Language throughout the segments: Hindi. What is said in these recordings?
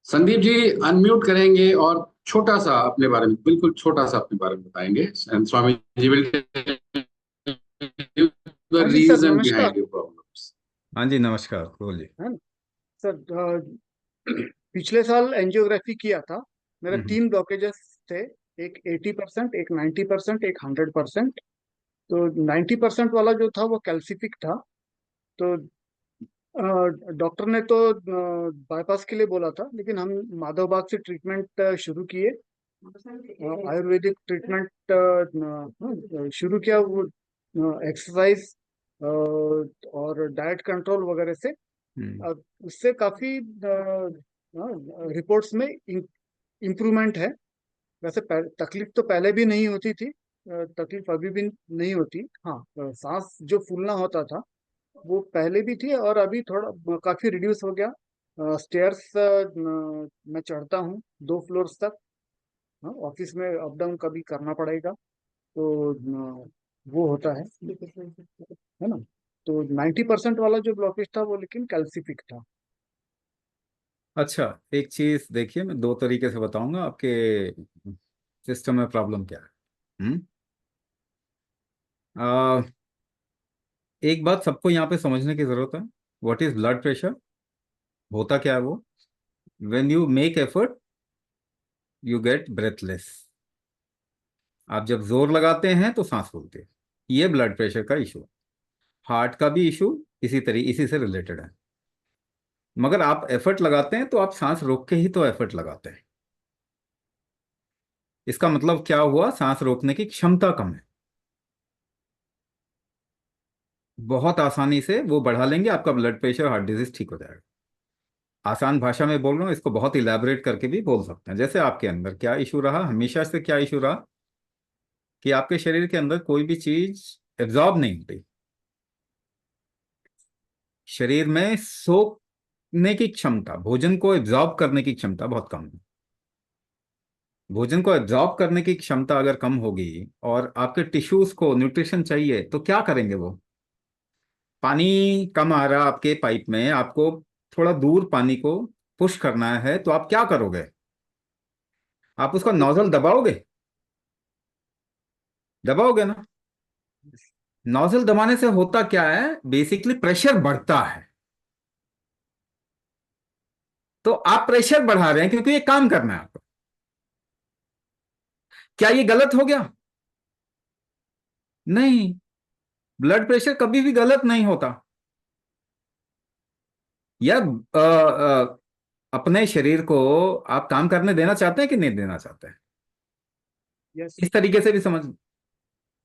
संदीप जी अनम्यूट करेंगे और छोटा सा अपने बारे में, बिल्कुल छोटा सा अपने बारे में बताएंगे, and Swami ji will the हाँ जी सर, रीजन नमस्कार। Behind your problems. हाँ जी, नमस्कार, बोलिए। है ना सर। पिछले साल एंजियोग्राफी किया था। मेरा हम्म। 3 ब्लॉकेजेस थे। एक 80%, एक 90%, एक 100%। तो 90% वाला जो था वो कैल्सिफिक था। तो डॉक्टर ने तो बाईपास के लिए बोला था, लेकिन हम माधवबाग से ट्रीटमेंट शुरू किए। आयुर्वेदिक ट्रीटमेंट शुरू किया। वो एक्सरसाइज और डाइट कंट्रोल वगैरह से हम्म। उससे काफी रिपोर्ट्स में इम्प्रूवमेंट है। वैसे तकलीफ तो पहले भी नहीं होती थी। तकलीफ अभी भी नहीं होती। हाँ, सांस जो फूलना होता था वो पहले भी थी, और अभी थोड़ा काफी रिड्यूस हो गया। स्टेयर्स मैं चढ़ता हूँ 2 फ्लोर्स तक। हाँ, ऑफिस में अप डाउन कभी करना पड़ेगा तो वो होता है ना। तो 90% वाला जो ब्लॉकेज था वो लेकिन कैल्सिफिक था। अच्छा, एक चीज देखिए, मैं दो तरीके से बताऊंगा आपके सिस्टम में प्रॉब्लम क्या है। हम्म। आ, एक बात सबको यहाँ पे समझने की जरूरत है। What is blood pressure? होता क्या है वो? When you make effort you get breathless. आप जब जोर लगाते हैं तो सांस फूलती है। ये ब्लड प्रेशर का इशू। हार्ट का भी इशू इसी से रिलेटेड है। मगर आप एफर्ट लगाते हैं तो आप सांस रोक के ही तो एफर्ट लगाते हैं। इसका मतलब क्या हुआ? सांस रोकने की क्षमता कम है। बहुत आसानी से वो बढ़ा लेंगे, आपका ब्लड प्रेशर, हार्ट डिजीज ठीक हो जाएगा। आसान भाषा में बोल रहा हूँ, इसको बहुत इलेबोरेट करके भी बोल सकते हैं। जैसे आपके अंदर क्या इशू रहा, हमेशा से क्या इशू रहा कि आपके शरीर के अंदर कोई भी चीज एब्जॉर्ब नहीं होती। शरीर में सोखने की क्षमता, भोजन को एब्जॉर्ब करने की क्षमता बहुत कम है। भोजन को एब्जॉर्ब करने की क्षमता अगर कम होगी और आपके टिश्यूज को न्यूट्रिशन चाहिए तो क्या करेंगे वो? पानी कम आ रहा आपके पाइप में, आपको थोड़ा दूर पानी को पुश करना है तो आप क्या करोगे? आप उसका नोजल दबाओगे? दबाओगे ना। नोजल दबाने से होता क्या है? बेसिकली प्रेशर बढ़ता है। तो आप प्रेशर बढ़ा रहे हैं क्योंकि ये काम करना है आपको। क्या ये गलत हो गया? नहीं। ब्लड प्रेशर कभी भी गलत नहीं होता। या अपने शरीर को आप काम करने देना चाहते हैं कि नहीं देना चाहते हैं? यस। इस तरीके से भी समझ,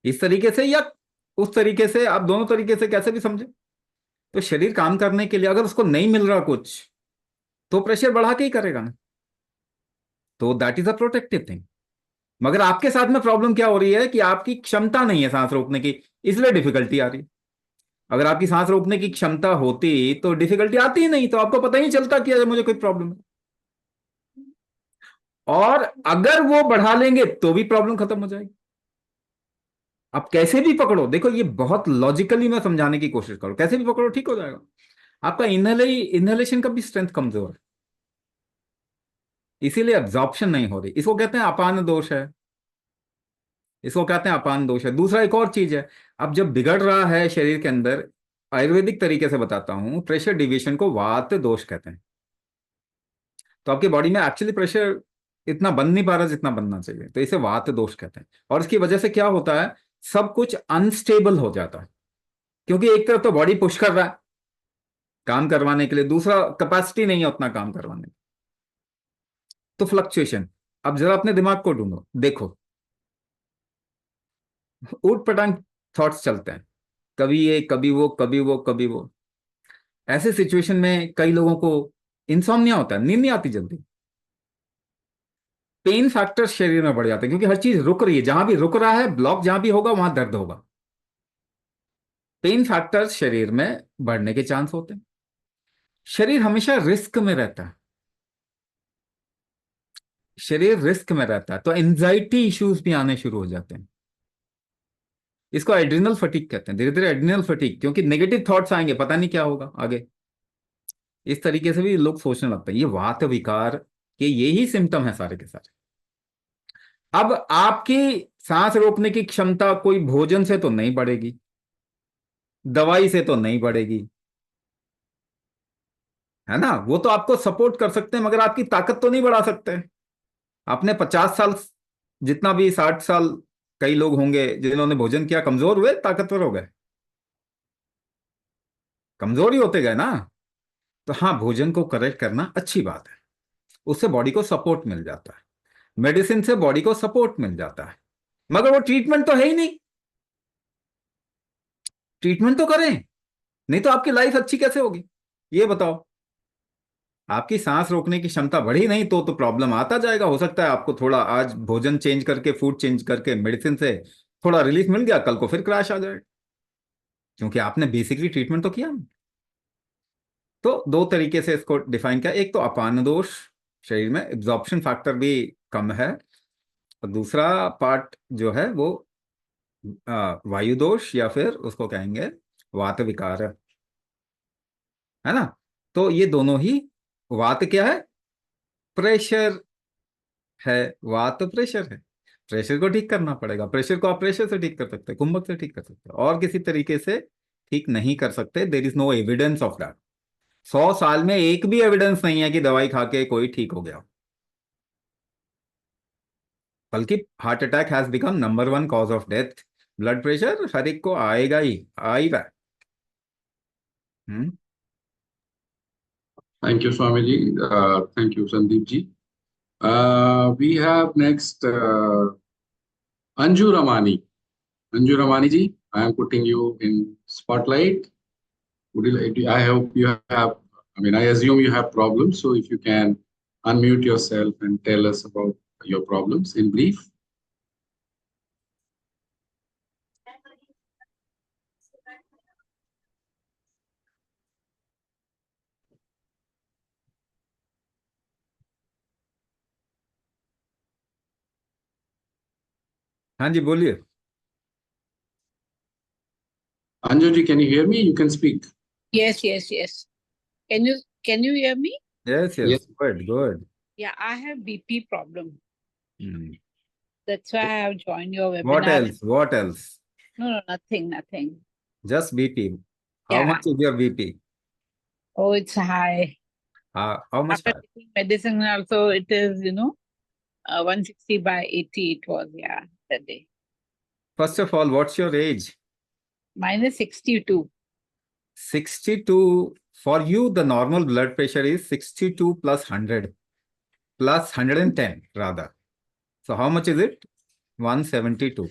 इस तरीके से या उस तरीके से, आप दोनों तरीके से कैसे भी समझे। तो शरीर काम करने के लिए अगर उसको नहीं मिल रहा कुछ तो प्रेशर बढ़ा के ही करेगा ना। तो that is a protective thing. मगर आपके साथ में प्रॉब्लम क्या हो रही है कि आपकी क्षमता नहीं है सांस रोकने की, इसलिए डिफिकल्टी आ रही है। अगर आपकी सांस रोकने की क्षमता होती तो डिफिकल्टी आती ही नहीं, तो आपको पता ही नहीं चलता कि अरे मुझे कोई प्रॉब्लम है। और अगर वो बढ़ा लेंगे तो भी प्रॉब्लम खत्म हो जाएगी। आप कैसे भी पकड़ो, देखो ये बहुत लॉजिकली मैं समझाने की कोशिश करूं, कैसे भी पकड़ो ठीक हो जाएगा। आपका इनहेलेशन का भी स्ट्रेंथ कमजोर है, इसीलिए एब्जॉर्प्शन नहीं हो रही। इसको कहते हैं अपान दोष है। इसको कहते हैं अपान दोष है। दूसरा एक और चीज है, अब जब बिगड़ रहा है शरीर के अंदर, आयुर्वेदिक तरीके से बताता हूं, प्रेशर डिविएशन को वात दोष कहते हैं। तो आपकी बॉडी में एक्चुअली प्रेशर इतना बन नहीं पा रहा जितना बनना चाहिए, तो इसे वात दोष कहते हैं। और इसकी वजह से क्या होता है, सब कुछ अनस्टेबल हो जाता है। क्योंकि एक तरफ तो बॉडी पुश कर रहा है काम करवाने के लिए, दूसरा कैपेसिटी नहीं है उतना काम करवाने की। तो फ्लक्चुएशन। अब जरा अपने दिमाग को ढूंढो, देखो ऊट पटांग थॉट्स चलते हैं, कभी ये कभी वो कभी वो कभी वो। ऐसे सिचुएशन में कई लोगों को इंसोम्निया होता है, नींद नहीं आती जल्दी। पेन फैक्टर शरीर में बढ़ जाते हैं क्योंकि हर चीज रुक रही है, जहां भी रुक रहा है, ब्लॉक जहां भी होगा वहां दर्द होगा। पेन फैक्टर शरीर में बढ़ने के चांस होते हैं। शरीर हमेशा रिस्क में रहता है। शरीर रिस्क में रहता है तो एंजाइटी इश्यूज भी आने शुरू हो जाते हैं। इसको एड्रिनल फटीग कहते हैं, धीरे धीरे एड्रिनल फटीग, क्योंकि नेगेटिव थॉट्स आएंगे, पता नहीं क्या होगा आगे। इस तरीके से भी लोग सोचने लगते हैं। ये वात विकार के यही सिम्टम है सारे के सारे। अब आपकी सांस रोकने की क्षमता कोई भोजन से तो नहीं बढ़ेगी, दवाई से तो नहीं बढ़ेगी, है ना। वो तो आपको सपोर्ट कर सकते हैं, मगर आपकी ताकत तो नहीं बढ़ा सकते। आपने 50 साल, जितना भी 60 साल, कई लोग होंगे जिन्होंने भोजन किया, कमजोर हुए ताकतवर हो गए? कमजोर ही होते गए ना। तो हाँ, भोजन को करेक्ट करना अच्छी बात है, उससे बॉडी को सपोर्ट मिल जाता है, मेडिसिन से बॉडी को सपोर्ट मिल जाता है, मगर वो ट्रीटमेंट तो है ही नहीं। ट्रीटमेंट तो करें, नहीं तो आपकी लाइफ अच्छी कैसे होगी, ये बताओ। आपकी सांस रोकने की क्षमता बढ़ी नहीं तो प्रॉब्लम आता जाएगा। हो सकता है आपको थोड़ा आज भोजन चेंज करके, फूड चेंज करके, मेडिसिन से थोड़ा रिलीफ मिल गया, कल को फिर क्रैश आ जाए, क्योंकि आपने बेसिकली ट्रीटमेंट तो किया नहीं। तो दो तरीके से इसको डिफाइन किया, एक तो अपान दोष, शरीर में एब्जॉर्प्शन फैक्टर भी कम है, और दूसरा पार्ट जो है वो वायु दोष, या फिर उसको कहेंगे वात विकार, है ना। तो ये दोनों ही, वात क्या है? प्रेशर है। वात तो प्रेशर है, प्रेशर को ठीक करना पड़ेगा। प्रेशर को आप प्रेशर से ठीक कर सकते हैं, कुंभक से ठीक कर सकते हैं, और किसी तरीके से ठीक नहीं कर सकते। There is no evidence of that. 100 साल में एक भी एविडेंस नहीं है कि दवाई खा के कोई ठीक हो गया। बल्कि heart attack has become number 1 cause of death. Blood pressure हर एक को आएगा ही, आएगा। हम्म। Thank you, Swamiji. Thank you, Sandeep ji. We have next Anju Ramani. Anju Ramani ji, I am putting you in spotlight. Would you like to, I hope you have, I mean, I assume you have problems. So if you can unmute yourself and tell us about your problems in brief. हाँ जी, बोलिए। Anju ji, can you hear me? You can speak. Yes, yes, yes. Can you hear me? Yes, yes, Yes. good, good. Yeah, I have BP problem. Hmm. That's why I have joined your webinar. What else? What else? No, nothing. Just BP. How Yeah. much is your BP? Oh, it's high. How much After high? taking medicine also, it is, 160/80 it was, yeah, that day. First of all, what's your age? Mine is 62. 62. For you, the normal blood pressure is 62 plus 100, plus 110 rather. So how much is it? 172.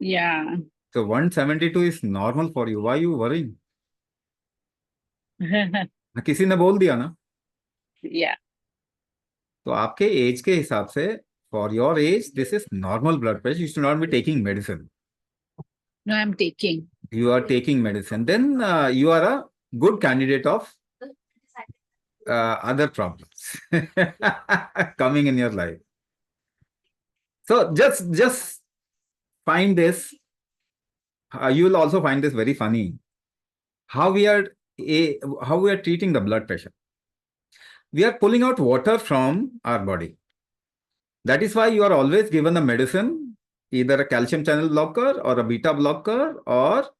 Yeah. So 172 is normal for you. Why are you worrying? किसी ने बोल दिया ना। Yeah. तो आपके एज के हिसाब से, for your age, this is normal blood pressure. You should not be taking medicine. No, I'm taking. You are taking medicine, then you are a good candidate of other problems coming in your life. So just find this. You will also find this very funny. How we are treating the blood pressure. We are pulling out water from our body. That is why you are always given a medicine, either a calcium channel blocker or a beta blocker, or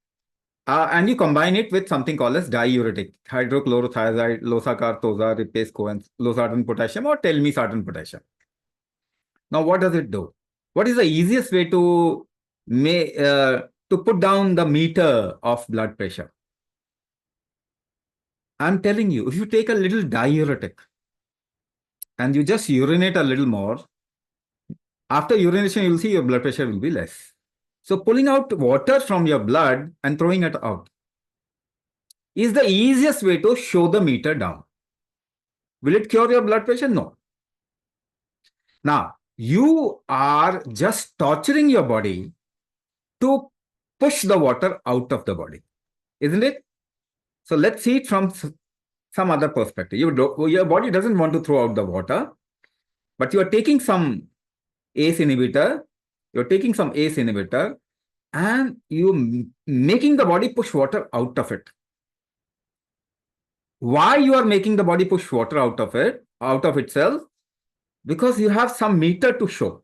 and you combine it with something called as diuretic, hydrochlorothiazide, losartan, toza, ripesco, losartan potassium, or telmisartan potassium. Now, what does it do? What is the easiest way to put down the meter of blood pressure? I'm telling you, if you take a little diuretic and you just urinate a little more, after urination, you'll see your blood pressure will be less. So pulling out water from your blood and throwing it out is the easiest way to show the meter down. Will it cure your blood pressure? No. Now, you are just torturing your body to push the water out of the body, isn't it? So let's see it from some other perspective. Your body doesn't want to throw out the water, but you are taking some ACE inhibitor, and you making the body push water out of it. Why you are making the body push water out of itself? Because you have some meter to show.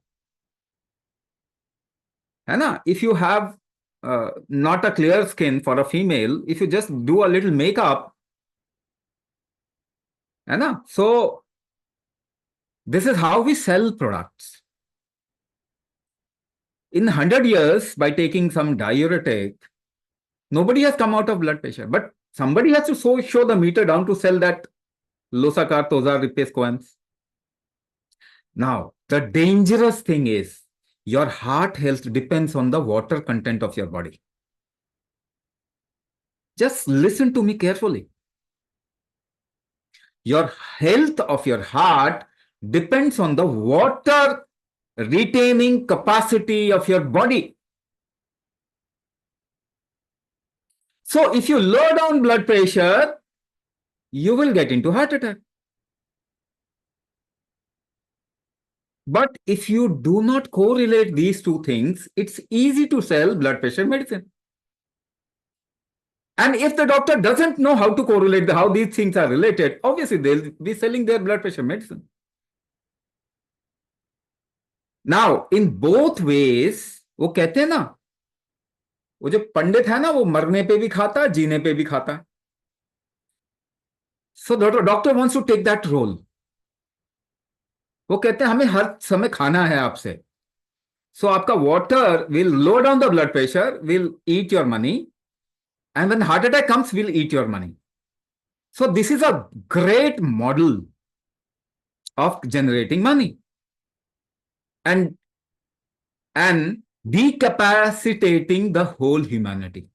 है ना? If you have not a clear skin for a female, if you just do a little makeup, है ना? So this is how we sell products. In 100 years, by taking some diuretic, nobody has come out of blood pressure, but somebody has to show the meter down to sell that Losartan, Tozar, Ripase, Coams. Now, the dangerous thing is your heart health depends on the water content of your body. Just listen to me carefully. Your health of your heart depends on the water retaining capacity of your body. So if you lower down blood pressure, you will get into heart attack. But if you do not correlate these two things, it's easy to sell blood pressure medicine. And if the doctor doesn't know how to correlate how these things are related, obviously they'll be selling their blood pressure medicine. Now, in both ways, वो कहते हैं ना, वो जो पंडित है ना, वो मरने पे भी खाता, जीने पे भी खाता. So the doctor wants to take that role. वो कहते हैं हमें हर समय खाना है आपसे. So आपका water will lower down the blood pressure, will eat your money, and when heart attack comes, will eat your money. So this is a great model of generating money and decapacitating the whole humanity.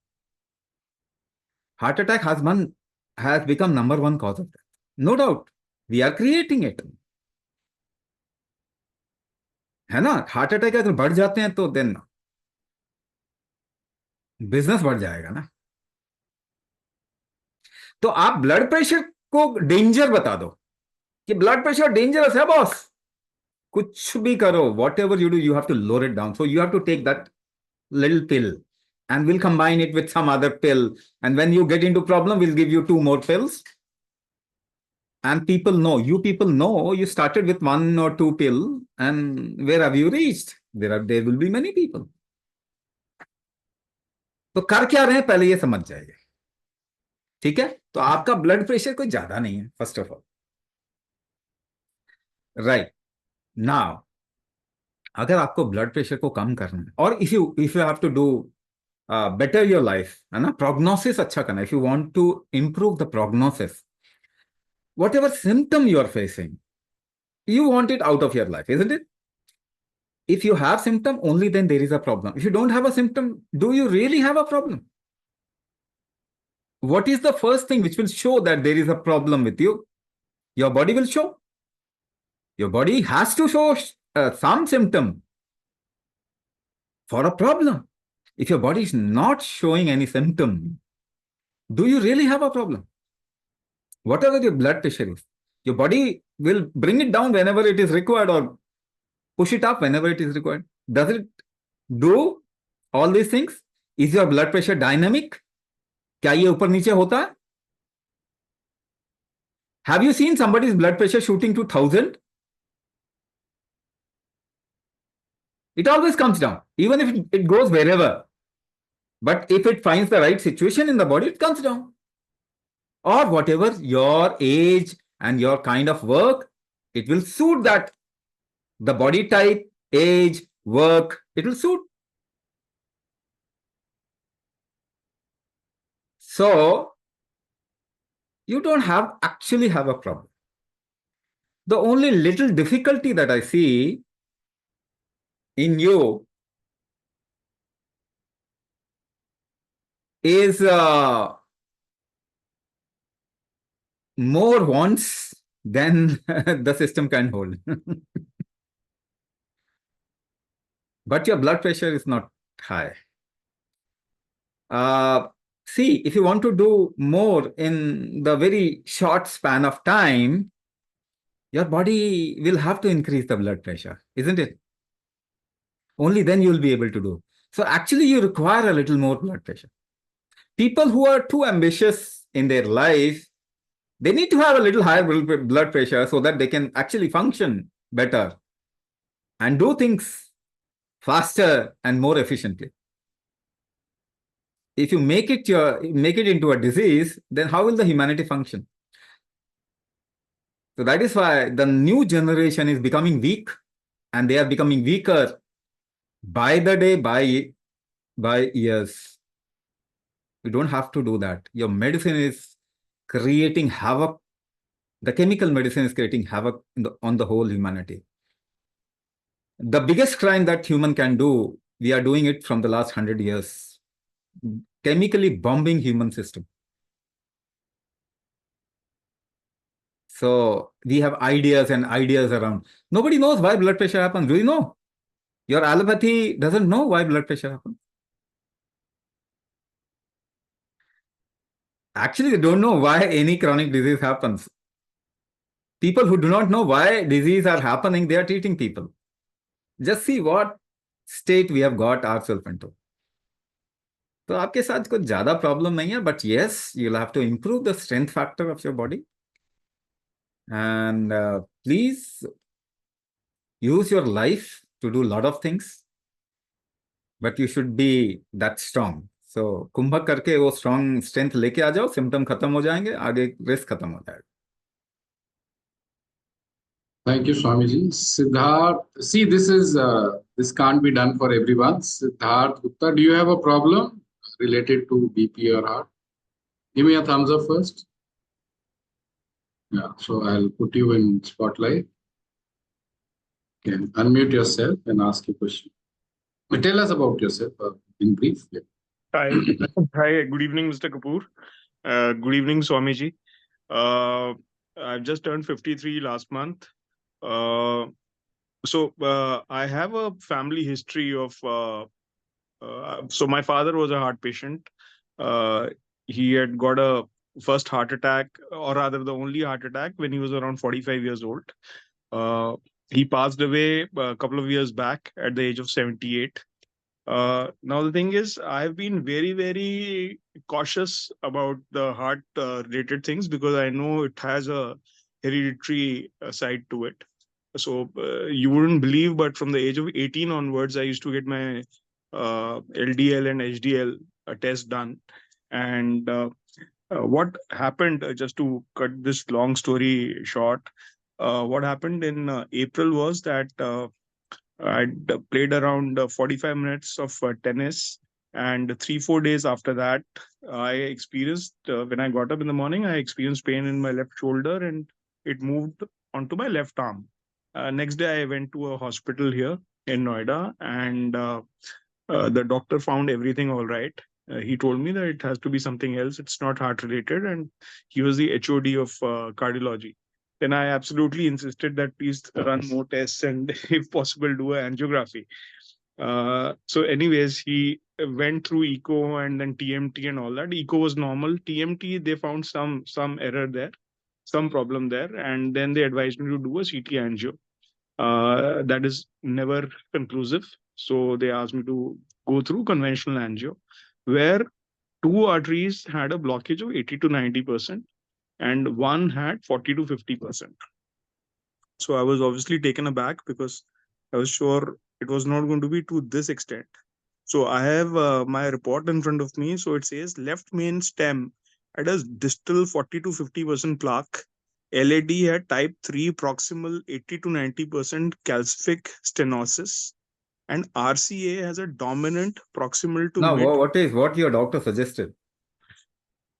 Heart attack has become number one cause of death. No doubt, we are creating it. है ना? हार्ट अटैक अगर बढ़ जाते हैं तो देन बिजनेस बढ़ जाएगा ना. तो आप ब्लड प्रेशर को डेंजर बता दो कि ब्लड प्रेशर डेंजरस है बॉस. कुछ भी करो, whatever you do, you have to lower it down. So you have to take that little pill and we'll combine it with some other pill. And when you get into problem, we'll give you 2 more pills. And people know, you started with 1 or 2 pill and where have you reached? There will be many people. तो कर क्या रहे हैं पहले ये समझ जाइए. ठीक है? तो आपका ब्लड प्रेशर कोई ज्यादा नहीं है, first of all. Right now, अगर आपको ब्लड प्रेशर को कम करना है और if you have to do better your life, है ना, प्रोग्नोसिस अच्छा करना, if you want to improve the prognosis, whatever symptom you are facing, you want it out of your life, isn't it? If you have symptom, only then there is a problem. If you don't have a symptom, do you really have a problem? What is the first thing which will show that there is a problem with you? Your body will show. Your body has to show some symptom for a problem. If your body is not showing any symptom, do you really have a problem? Whatever your blood pressure is, your body will bring it down whenever it is required or push it up whenever it is required. Does it do all these things? Is your blood pressure dynamic? क्या ये ऊपर नीचे होता है? Have you seen somebody's blood pressure shooting to 1000? It always comes down, even if it goes wherever. But if it finds the right situation in the body, it comes down. Or whatever your age and your kind of work, it will suit that. The body type, age, work, it will suit. So, you don't actually have a problem. The only little difficulty that I see in you is more wants than the system can hold. But your blood pressure is not high. See, if you want to do more in the very short span of time, your body will have to increase the blood pressure, isn't it? Only then you will be able to do. So actually you require a little more blood pressure. People who are too ambitious in their life, They need to have a little higher blood pressure so that they can actually function better and do things faster and more efficiently. If you make it into a disease, then how will the humanity function? So that is why the new generation is becoming weak, and they are becoming weaker by the day, by years. You don't have to do that. Your medicine is creating havoc. The chemical medicine is creating havoc on the whole humanity. The biggest crime that human can do, we are doing it from the last 100 years. Chemically bombing human system. So we have ideas and ideas around. Nobody knows why blood pressure happens. Do you know? Your allopathy doesn't know why blood pressure happens. Actually, they don't know why any chronic disease happens. People who do not know why disease are happening, they are treating people. Just see what state we have got ourselves into. तो आपके साथ कुछ ज्यादा प्रॉब्लम नहीं है, but yes, you'll have to improve the strength factor of your body. And please use your life to do a lot of things, but you should be that strong. So कुंभक करके वो strong strength लेके आ जाओ, symptom खत्म हो जाएंगे, आगे risk खत्म हो जाएगा. Thank you, Swamiji. Siddharth, see, this can't be done for everyone. Siddharth Gupta, do you have a problem related to BP or heart? Give me a thumbs up first. Yeah, so I'll put you in spotlight. Okay, unmute yourself and ask your question. But tell us about yourself in brief. Yeah. Hi, good evening, Mr. Kapoor. Good evening, Swamiji. I've just turned 53 last month. So I have a family history of. So my father was a heart patient. He had got a first heart attack, or rather, the only heart attack when he was around 45 years old. He passed away a couple of years back at the age of 78. Now the thing is, I've been very, very cautious about the heart related things because I know it has a hereditary side to it. So you wouldn't believe, but from the age of 18 onwards, I used to get my LDL and HDL test done. And what happened, just to cut this long story short, what happened in April was that I'd played around 45 minutes of tennis, and 3-4 days after that, I experienced, when I got up in the morning, I experienced pain in my left shoulder and it moved onto my left arm. Next day, I went to a hospital here in Noida, and the doctor found everything all right. He told me that it has to be something else. It's not heart related, and he was the HOD of cardiology. Then I absolutely insisted that please run more tests and, if possible, do an angiography. So anyways, he went through echo and then TMT and all that. Echo was normal. TMT, they found some error there, some problem there, and then they advised me to do a CT angio. That is never conclusive. So they asked me to go through conventional angio, where 2 arteries had a blockage of 80 to 90%. And one had 40 to 50%. So I was obviously taken aback because I was sure it was not going to be to this extent. So I have my report in front of me. So it says left main stem had a distal 40 to 50% plaque. LAD had type 3 proximal 80 to 90% calcific stenosis. And RCA has a dominant proximal to Now, mid. what your doctor suggested?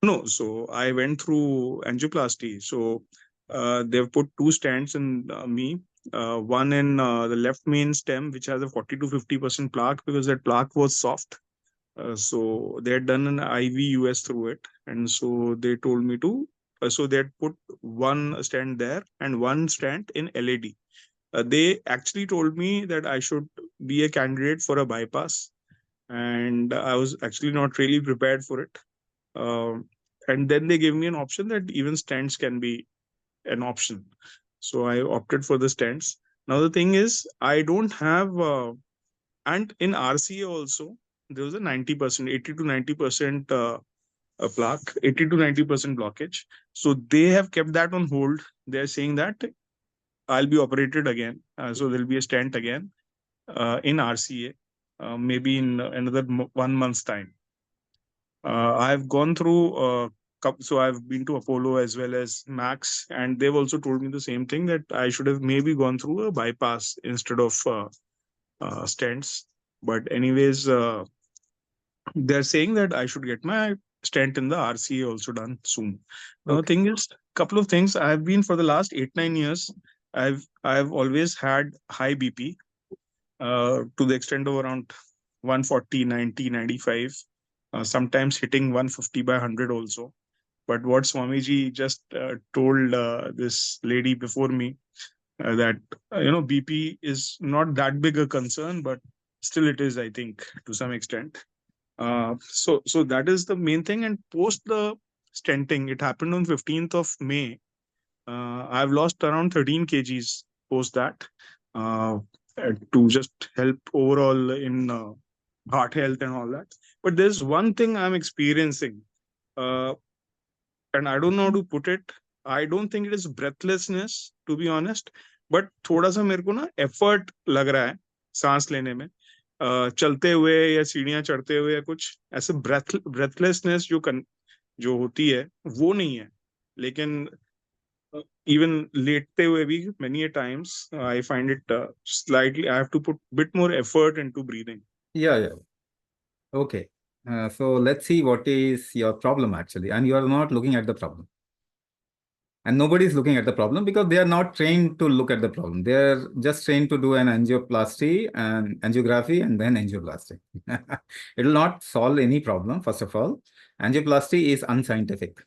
No, so I went through angioplasty. So they've put 2 stents in me. One in the left main stem, which has a 40 to 50% plaque because that plaque was soft. So they had done an IV US through it. And so they told me to, so they had put 1 stent there and 1 stent in LAD. They actually told me that I should be a candidate for a bypass. And I was actually not really prepared for it. And then they gave me an option that even stents can be an option. So I opted for the stents. Now the thing is, I don't have, and in RCA also, there was a 90%, 80 to 90% a plaque, 80 to 90% blockage. So they have kept that on hold. They're saying that I'll be operated again. So there'll be a stent again in RCA, maybe in another 1 month's time. I've gone through so I've been to Apollo as well as Max, and they've also told me the same thing, that I should have maybe gone through a bypass instead of stents. But anyways, they're saying that I should get my stent in the RCA also done soon. Now, the thing is, couple of things. I've been for the last 8-9 years. I've always had high BP to the extent of around 140, 90, 95. Sometimes hitting 150 by 100 also. But what Swamiji just told this lady before me, that BP is not that big a concern, but still it is, I think, to some extent. So that is the main thing. And post the stenting, it happened on 15th of May. I've lost around 13 kgs post that, to just help overall in heart health and all that. But there's one thing I'm experiencing, and I don't know how to put it. I don't think it is breathlessness, to be honest, but थोड़ा सा मेरे को ना effort लग रहा है सांस लेने में, चलते हुए या सीढ़ियां चढ़ते हुए या कुछ ऐसे breathlessness जो होती है वो नहीं है, लेकिन even लेटते हुए भी many a times I find it slightly, I have to put bit more effort into breathing. Yeah. Okay. So let's see what is your problem actually. And you are not looking at the problem. And nobody is looking at the problem because they are not trained to look at the problem. They are just trained to do an angioplasty and angiography and then angioplasty. It will not solve any problem, first of all. Angioplasty is unscientific.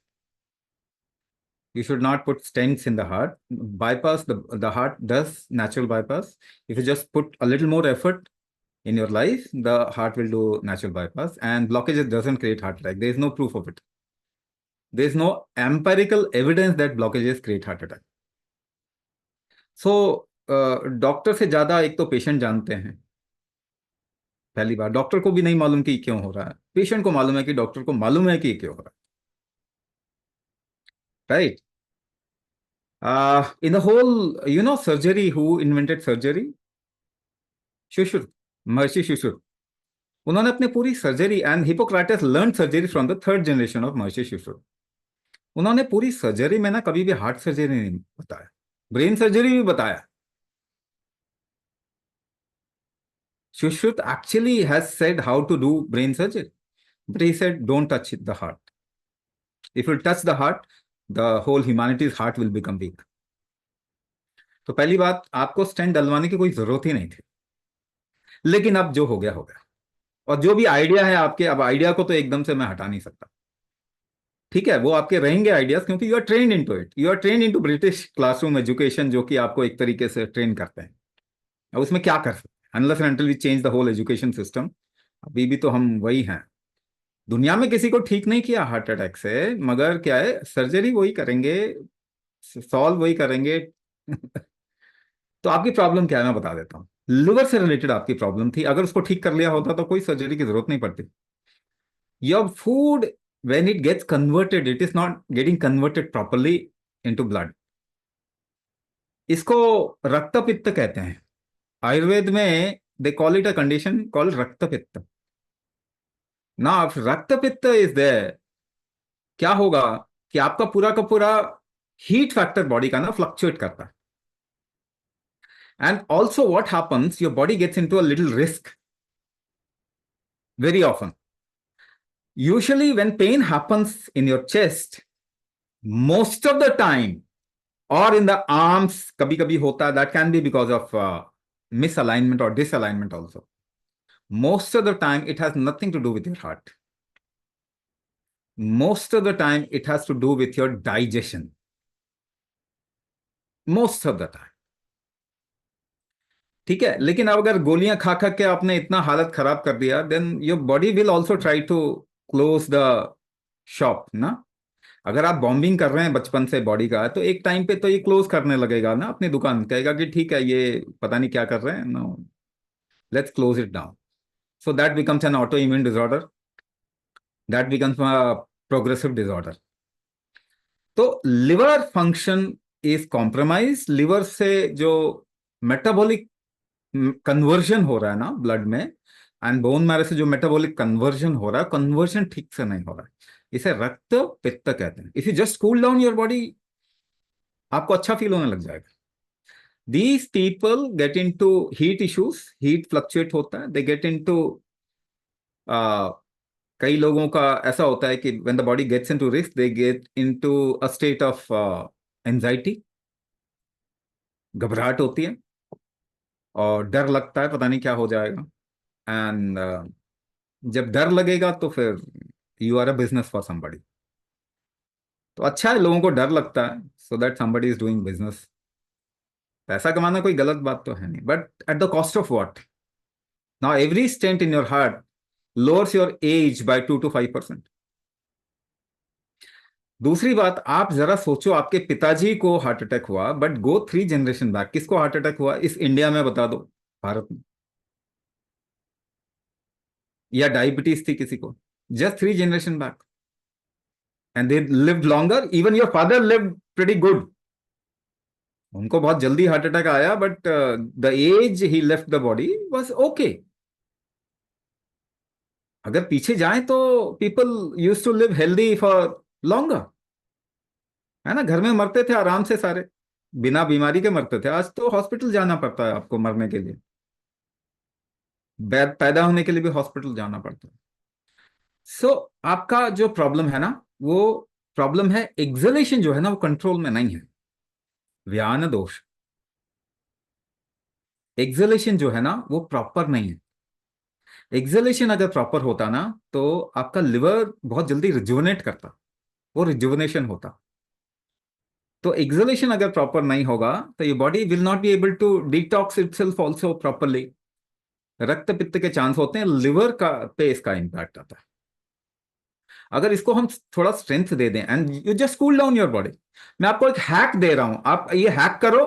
You should not put stents in the heart. Bypass, the heart does natural bypass. If you just put a little more effort in your life, the heart will do natural bypass, and blockages doesn't create heart attack. There is no proof of it. There is no empirical evidence that blockages create heart attack. So, doctor से ज्यादा एक तो पेशेंट जानते हैं. पहली बार डॉक्टर को भी नहीं मालूम कि क्यों हो रहा है, पेशेंट को मालूम है कि डॉक्टर को मालूम है कि क्यों हो रहा है. Right? In the whole, surgery, who invented surgery? Shushruta, Maharishi Shushruta. उन्होंने अपनी पूरी surgery, and Hippocrates learn surgery from the 3rd generation of महर्षि शुश्रुत. उन्होंने पूरी सर्जरी में ना कभी भी हार्ट सर्जरी नहीं बताया, ब्रेन सर्जरी भी बताया. Shushruta actually has said how to do brain surgery, but he said don't touch the heart. If you touch the heart, the whole humanity's heart will become weak. तो पहली बात, आपको स्टेंट डलवाने की कोई जरूरत ही नहीं थी, लेकिन अब जो हो गया हो गया. और जो भी आइडिया है आपके, अब आइडिया को तो एकदम से मैं हटा नहीं सकता. ठीक है, वो आपके रहेंगे आइडियाज, क्योंकि you are trained into it. You are trained into British classroom education, जो कि आपको एक तरीके से ट्रेन करते हैं. अब उसमें क्या कर सकते हैं, unless and until we change the whole education system. अभी भी तो हम वही हैं. दुनिया में किसी को ठीक नहीं किया हार्ट अटैक से, मगर क्या है, सर्जरी वही करेंगे, सॉल्व वही करेंगे. तो आपकी प्रॉब्लम क्या है मैं बता देता हूं. लिवर से रिलेटेड आपकी प्रॉब्लम थी, अगर उसको ठीक कर लिया होता तो कोई सर्जरी की जरूरत नहीं पड़ती. Your food, when it gets converted, it is not getting converted properly into blood. इसको रक्त पित्त कहते हैं. आयुर्वेद में they call it a condition called रक्त पित्त. Now if रक्त पित्त is there, क्या होगा कि आपका पूरा का पूरा हीट फैक्टर बॉडी का ना फ्लक्चुएट करता है. And also what happens, your body gets into a little risk very often. Usually when pain happens in your chest, most of the time, or in the arms, kabhi kabhi hota, that can be because of misalignment or disalignment also. Most of the time, it has nothing to do with your heart. Most of the time, it has to do with your digestion. Most of the time. ठीक है, लेकिन अब अगर गोलियां खा खा के आपने इतना हालत खराब कर दिया, then your body will also try to close the shop ना. अगर आप बॉम्बिंग कर रहे हैं बचपन से बॉडी का, तो एक टाइम पे तो ये क्लोज करने लगेगा ना अपनी दुकान, कहेगा कि ठीक है ये पता नहीं क्या कर रहे हैं, no, let's close it down. So that becomes an autoimmune disorder. That becomes a progressive disorder. तो liver function is compromise, liver से जो मेटाबॉलिक कन्वर्जन हो रहा है ना ब्लड में, एंड बोन मैरो से जो मेटाबॉलिक कन्वर्जन हो रहा है, कन्वर्जन ठीक से नहीं हो रहा है, इसे रक्त पित्त कहते हैं। If you just cool down your body, आपको अच्छा फील होने लग जाएगा। These people get into heat issues, heat fluctuate होता है, they get into कई लोगों का ऐसा होता है कि when the body gets into risk, they get into a state of anxiety, घबराहट होती है और डर लगता है पता नहीं क्या हो जाएगा। एंड जब डर लगेगा तो फिर you are a business for somebody. तो अच्छा है लोगों को डर लगता है, so that somebody is doing business. पैसा कमाना कोई गलत बात तो है नहीं, but at the cost of what? Now every stent in your heart lowers your age by 2 to 5%. दूसरी बात, आप जरा सोचो, आपके पिताजी को हार्ट अटैक हुआ, बट गो 3 जनरेशन बैक, किसको हार्ट अटैक हुआ इस इंडिया में बता दो, भारत में? या डायबिटीज थी किसी को, just 3 generation back, and they lived longer. Even your father lived pretty good, उनको बहुत जल्दी हार्ट अटैक आया, but the age he left the body was okay. अगर पीछे जाएं तो people used to live healthy for longer, है ना? घर में मरते थे आराम से सारे, बिना बीमारी के मरते थे। आज तो हॉस्पिटल जाना पड़ता है आपको मरने के लिए, पैदा होने के लिए भी हॉस्पिटल जाना पड़ता है। सो आपका जो प्रॉब्लम है ना, वो प्रॉब्लम है एक्सलेशन जो है ना, वो कंट्रोल में नहीं है, व्यान दोष। एक्सलेशन जो है ना वो प्रॉपर नहीं है। एक्सलेशन अगर प्रॉपर होता ना तो आपका लिवर बहुत जल्दी रिजुवनेट करता, वो रिजुवनेशन होता। तो एक्सलेशन अगर प्रॉपर नहीं होगा तो ये body will not be able to detox itself also properly. रक्त पित्त के चांस होते हैं, लिवर का पे इसका इंपैक्ट आता है। अगर इसको हम थोड़ा स्ट्रेंथ दे दें and you just cool down your body, मैं आपको एक हैक दे रहा हूं, आप ये हैक करो,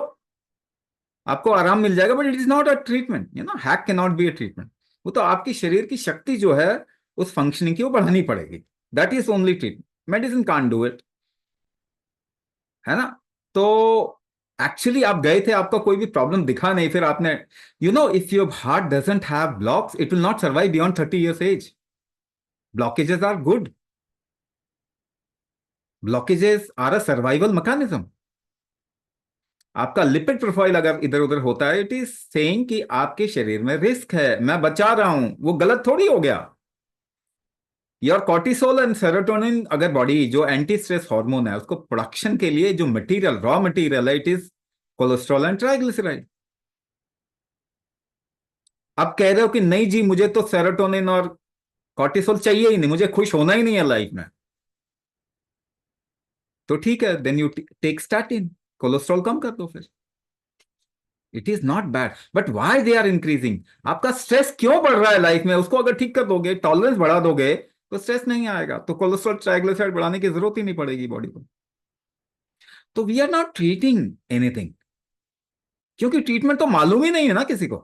आपको आराम मिल जाएगा, but it is not a treatment, you know, hack can not be a treatment. वो तो आपकी शरीर की शक्ति जो है उस फंक्शनिंग की वो बढ़ानी पड़ेगी, that is only treatment, medicine can't do it, है ना? तो एक्चुअली आप गए थे, आपका कोई भी प्रॉब्लम दिखा नहीं, फिर आपने, you know, if your heart doesn't have blocks it will not survive beyond 30 years age. Blockages are good, blockages are a survival mechanism. आपका लिपिड प्रोफाइल अगर इधर उधर होता है, इट इज सेइंग कि आपके शरीर में रिस्क है, मैं बचा रहा हूं, वो गलत थोड़ी हो गया। योर कॉर्टिसोल एंड सेरोटोनिन, अगर बॉडी जो एंटी स्ट्रेस हार्मोन है उसको प्रोडक्शन के लिए जो मटेरियल, रॉ मटेरियल है, it is cholesterol and triglyceride. आप कह रहे हो कि नहीं जी मुझे तो सेरोटोनिन और कॉर्टिसोल चाहिए ही नहीं, मुझे खुश होना ही नहीं है लाइफ में, तो ठीक है, then you take statin, cholesterol कम कर दो फिर। It is not bad, but why they are increasing? आपका स्ट्रेस क्यों बढ़ रहा है लाइफ में, उसको अगर ठीक कर दोगे, टॉलरेंस बढ़ा दोगे, तो स्ट्रेस नहीं आएगा, तो कोलेस्ट्रॉल ट्राइग्लिसराइड बढ़ाने की जरूरत ही नहीं पड़ेगी बॉडी को। तो we are not treating anything, क्योंकि ट्रीटमेंट तो मालूम ही नहीं है ना किसी को।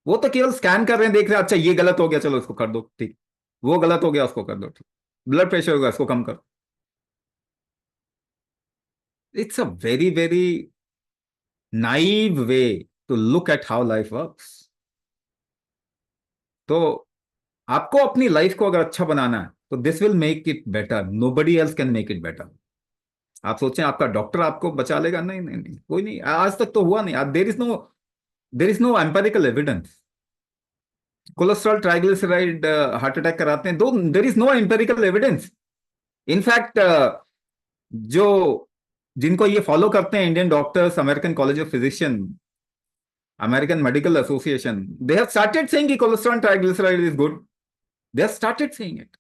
वो तो केवल स्कैन कर रहे हैं, देख रहे हैं, अच्छा ये गलत हो गया चलो इसको कर दो ठीक, वो गलत हो गया उसको कर दो ठीक, ब्लड प्रेशर होगा इसको कम करो। It's a very very naive way to look at how life works. तो आपको अपनी लाइफ को अगर अच्छा बनाना है तो this will make it better, nobody else can make it better. आप सोचें आपका डॉक्टर आपको बचा लेगा, नहीं नहीं नहीं, कोई नहीं, आज तक तो हुआ नहीं। There is no empirical evidence. Cholesterol triglyceride heart attack कराते हैं, दो there is no empirical evidence. In fact जो जिनको ये फॉलो करते हैं, Indian doctors, American College of Physician, American Medical Association, they have started saying कि cholesterol triglyceride is good, they have started saying it.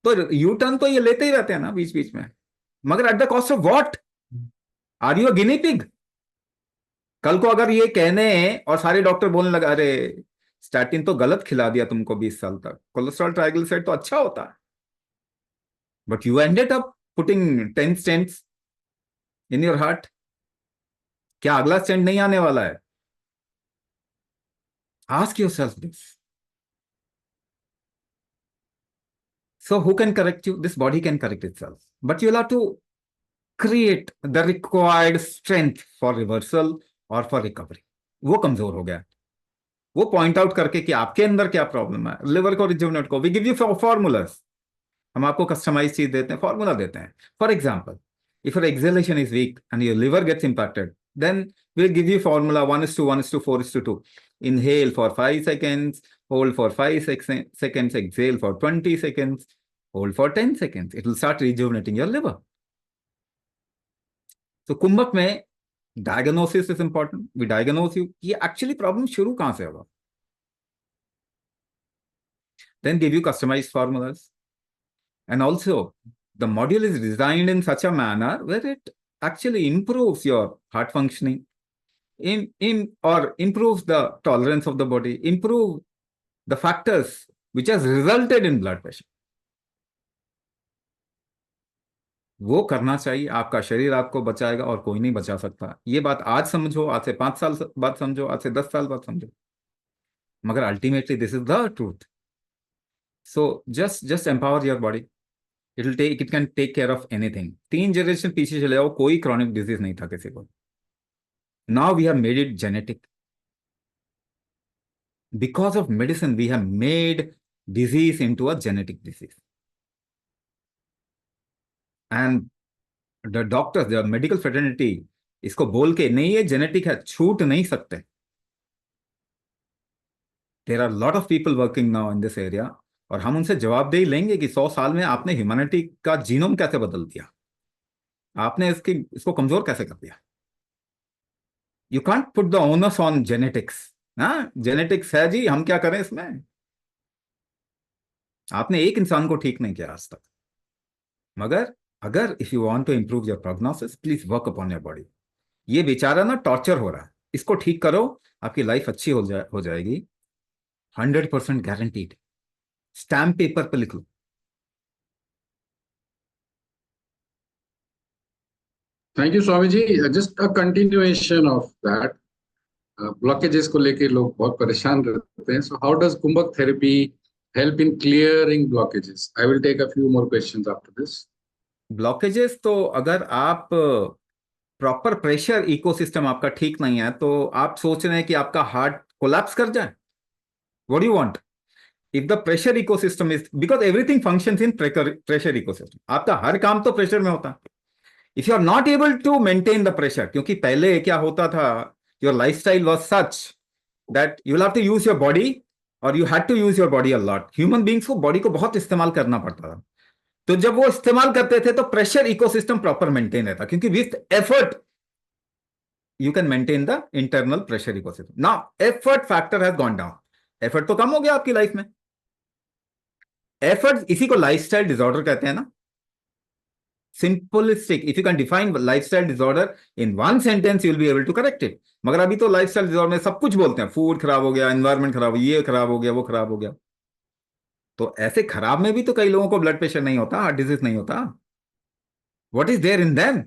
तो यू टर्न तो ये लेते ही रहते हैं ना बीच बीच में, मगर at the cost of what? Are you a guinea pig? कल को अगर ये कहने और सारे डॉक्टर बोलने लगा अरे स्टैटिन तो गलत खिला दिया तुमको 20 साल तक, कोलेस्ट्रॉल ट्राइग्लिसराइड तो अच्छा होता है, but you ended up putting 10 stents in your heart. क्या अगला स्टेंट नहीं आने वाला है? Ask yourself this. So who can correct you? This body can correct itself, but you'll have to create the required strength for reversal or for recovery. वो कमजोर हो गया, वो पॉइंट आउट करके कि आपके अंदर क्या प्रॉब्लम है, लिवर को रिजुवनेट को, वी गिव यू फॉर्मूलाज, हम आपको कस्टमाइज चीज देते हैं, फॉर्मूला देते हैं. For example, if your acceleration is weak and your liver gets impacted, then we'll give you formula 1:1:4:2. Inhale for 5 seconds, hold for 5 seconds, exhale for 20 seconds, hold for 10 seconds. It will start rejuvenating your liver. So कुंभक में diagnosis is important. We diagnose you कि actually problem शुरू कहां से होगा. Then give you customized formulas. And also the module is designed in such a manner where it actually improves your heart functioning, or improves the tolerance of the body, improve the factors which has resulted in blood pressure. वो करना चाहिए, आपका शरीर आपको बचाएगा और कोई नहीं बचा सकता. ये बात आज समझो, आज से 5 साल बाद समझो, आज से 10 साल बाद समझो, मगर ultimately this is the truth. So just empower your body. It can take care of anything. 3 generation पीछे चले जाओ, कोई क्रॉनिक डिजीज नहीं था किसी को. Now we have made it genetic. Because of medicine, we have made disease into a genetic disease. And the doctors, the medical fraternity, इसको बोल के नहीं ये जेनेटिक है, छूट नहीं सकते. There are a lot of people working now in this area. और हम उनसे जवाबदेही लेंगे कि 100 साल में आपने ह्यूमैनिटी का जीनोम कैसे बदल दिया, आपने इसको कमजोर कैसे कर दिया. You can't put the onus on genetics. हाँ, जेनेटिक्स है जी, हम क्या करें इसमें. आपने एक इंसान को ठीक नहीं किया आज तक. मगर अगर if you want to improve your prognosis, please work upon your body. ये बेचारा ना टॉर्चर हो रहा है, इसको ठीक करो, आपकी लाइफ अच्छी हो जाएगी. 100% गारंटीड. स्टैम्प पेपर पे लिख लो. Thank you Swami ji. Just a continuation of that. Blockages को लेके लोग बहुत परेशान रहते हैं. So how does kumbhak therapy help in clearing blockages? I will take a few more questions after this. Blockages तो अगर आप प्रॉपर प्रेशर इकोसिस्टम आपका ठीक नहीं है, तो आप सोच रहे हैं कि आपका हार्ट कोलैप्स कर जाए. What do you want? If the pressure ecosystem is, because everything functions in pressure ecosystem, आपका हर काम तो प्रेशर में होता है. If you are not able to maintain the pressure, क्योंकि पहले क्या होता था, your lifestyle was such that you will have to use your body, or you had to use your body a lot. Human beings को body को बहुत इस्तेमाल करना पड़ता था. तो जब वो इस्तेमाल करते थे तो प्रेशर इकोसिस्टम प्रॉपर मेंटेन रहता, क्योंकि with effort you can maintain the internal pressure ecosystem. Now effort factor has gone down. Effort तो कम हो गया आपकी लाइफ में. एफर्ट, इसी को लाइफस्टाइल डिसऑर्डर कहते हैं ना. Simplistic, if you can define lifestyle disorder in 1 sentence, you will be able to correct it. मगर अभी तो लाइफस्टाइल डिसऑर्डर में सब कुछ बोलते हैं, फूड खराब हो गया, एनवायरमेंट खराब, ये खराब हो गया, वो खराब हो गया. तो ऐसे खराब में भी तो कई लोगों को ब्लड प्रेशर नहीं होता, हार्ट डिजीज नहीं होता. What is there in them?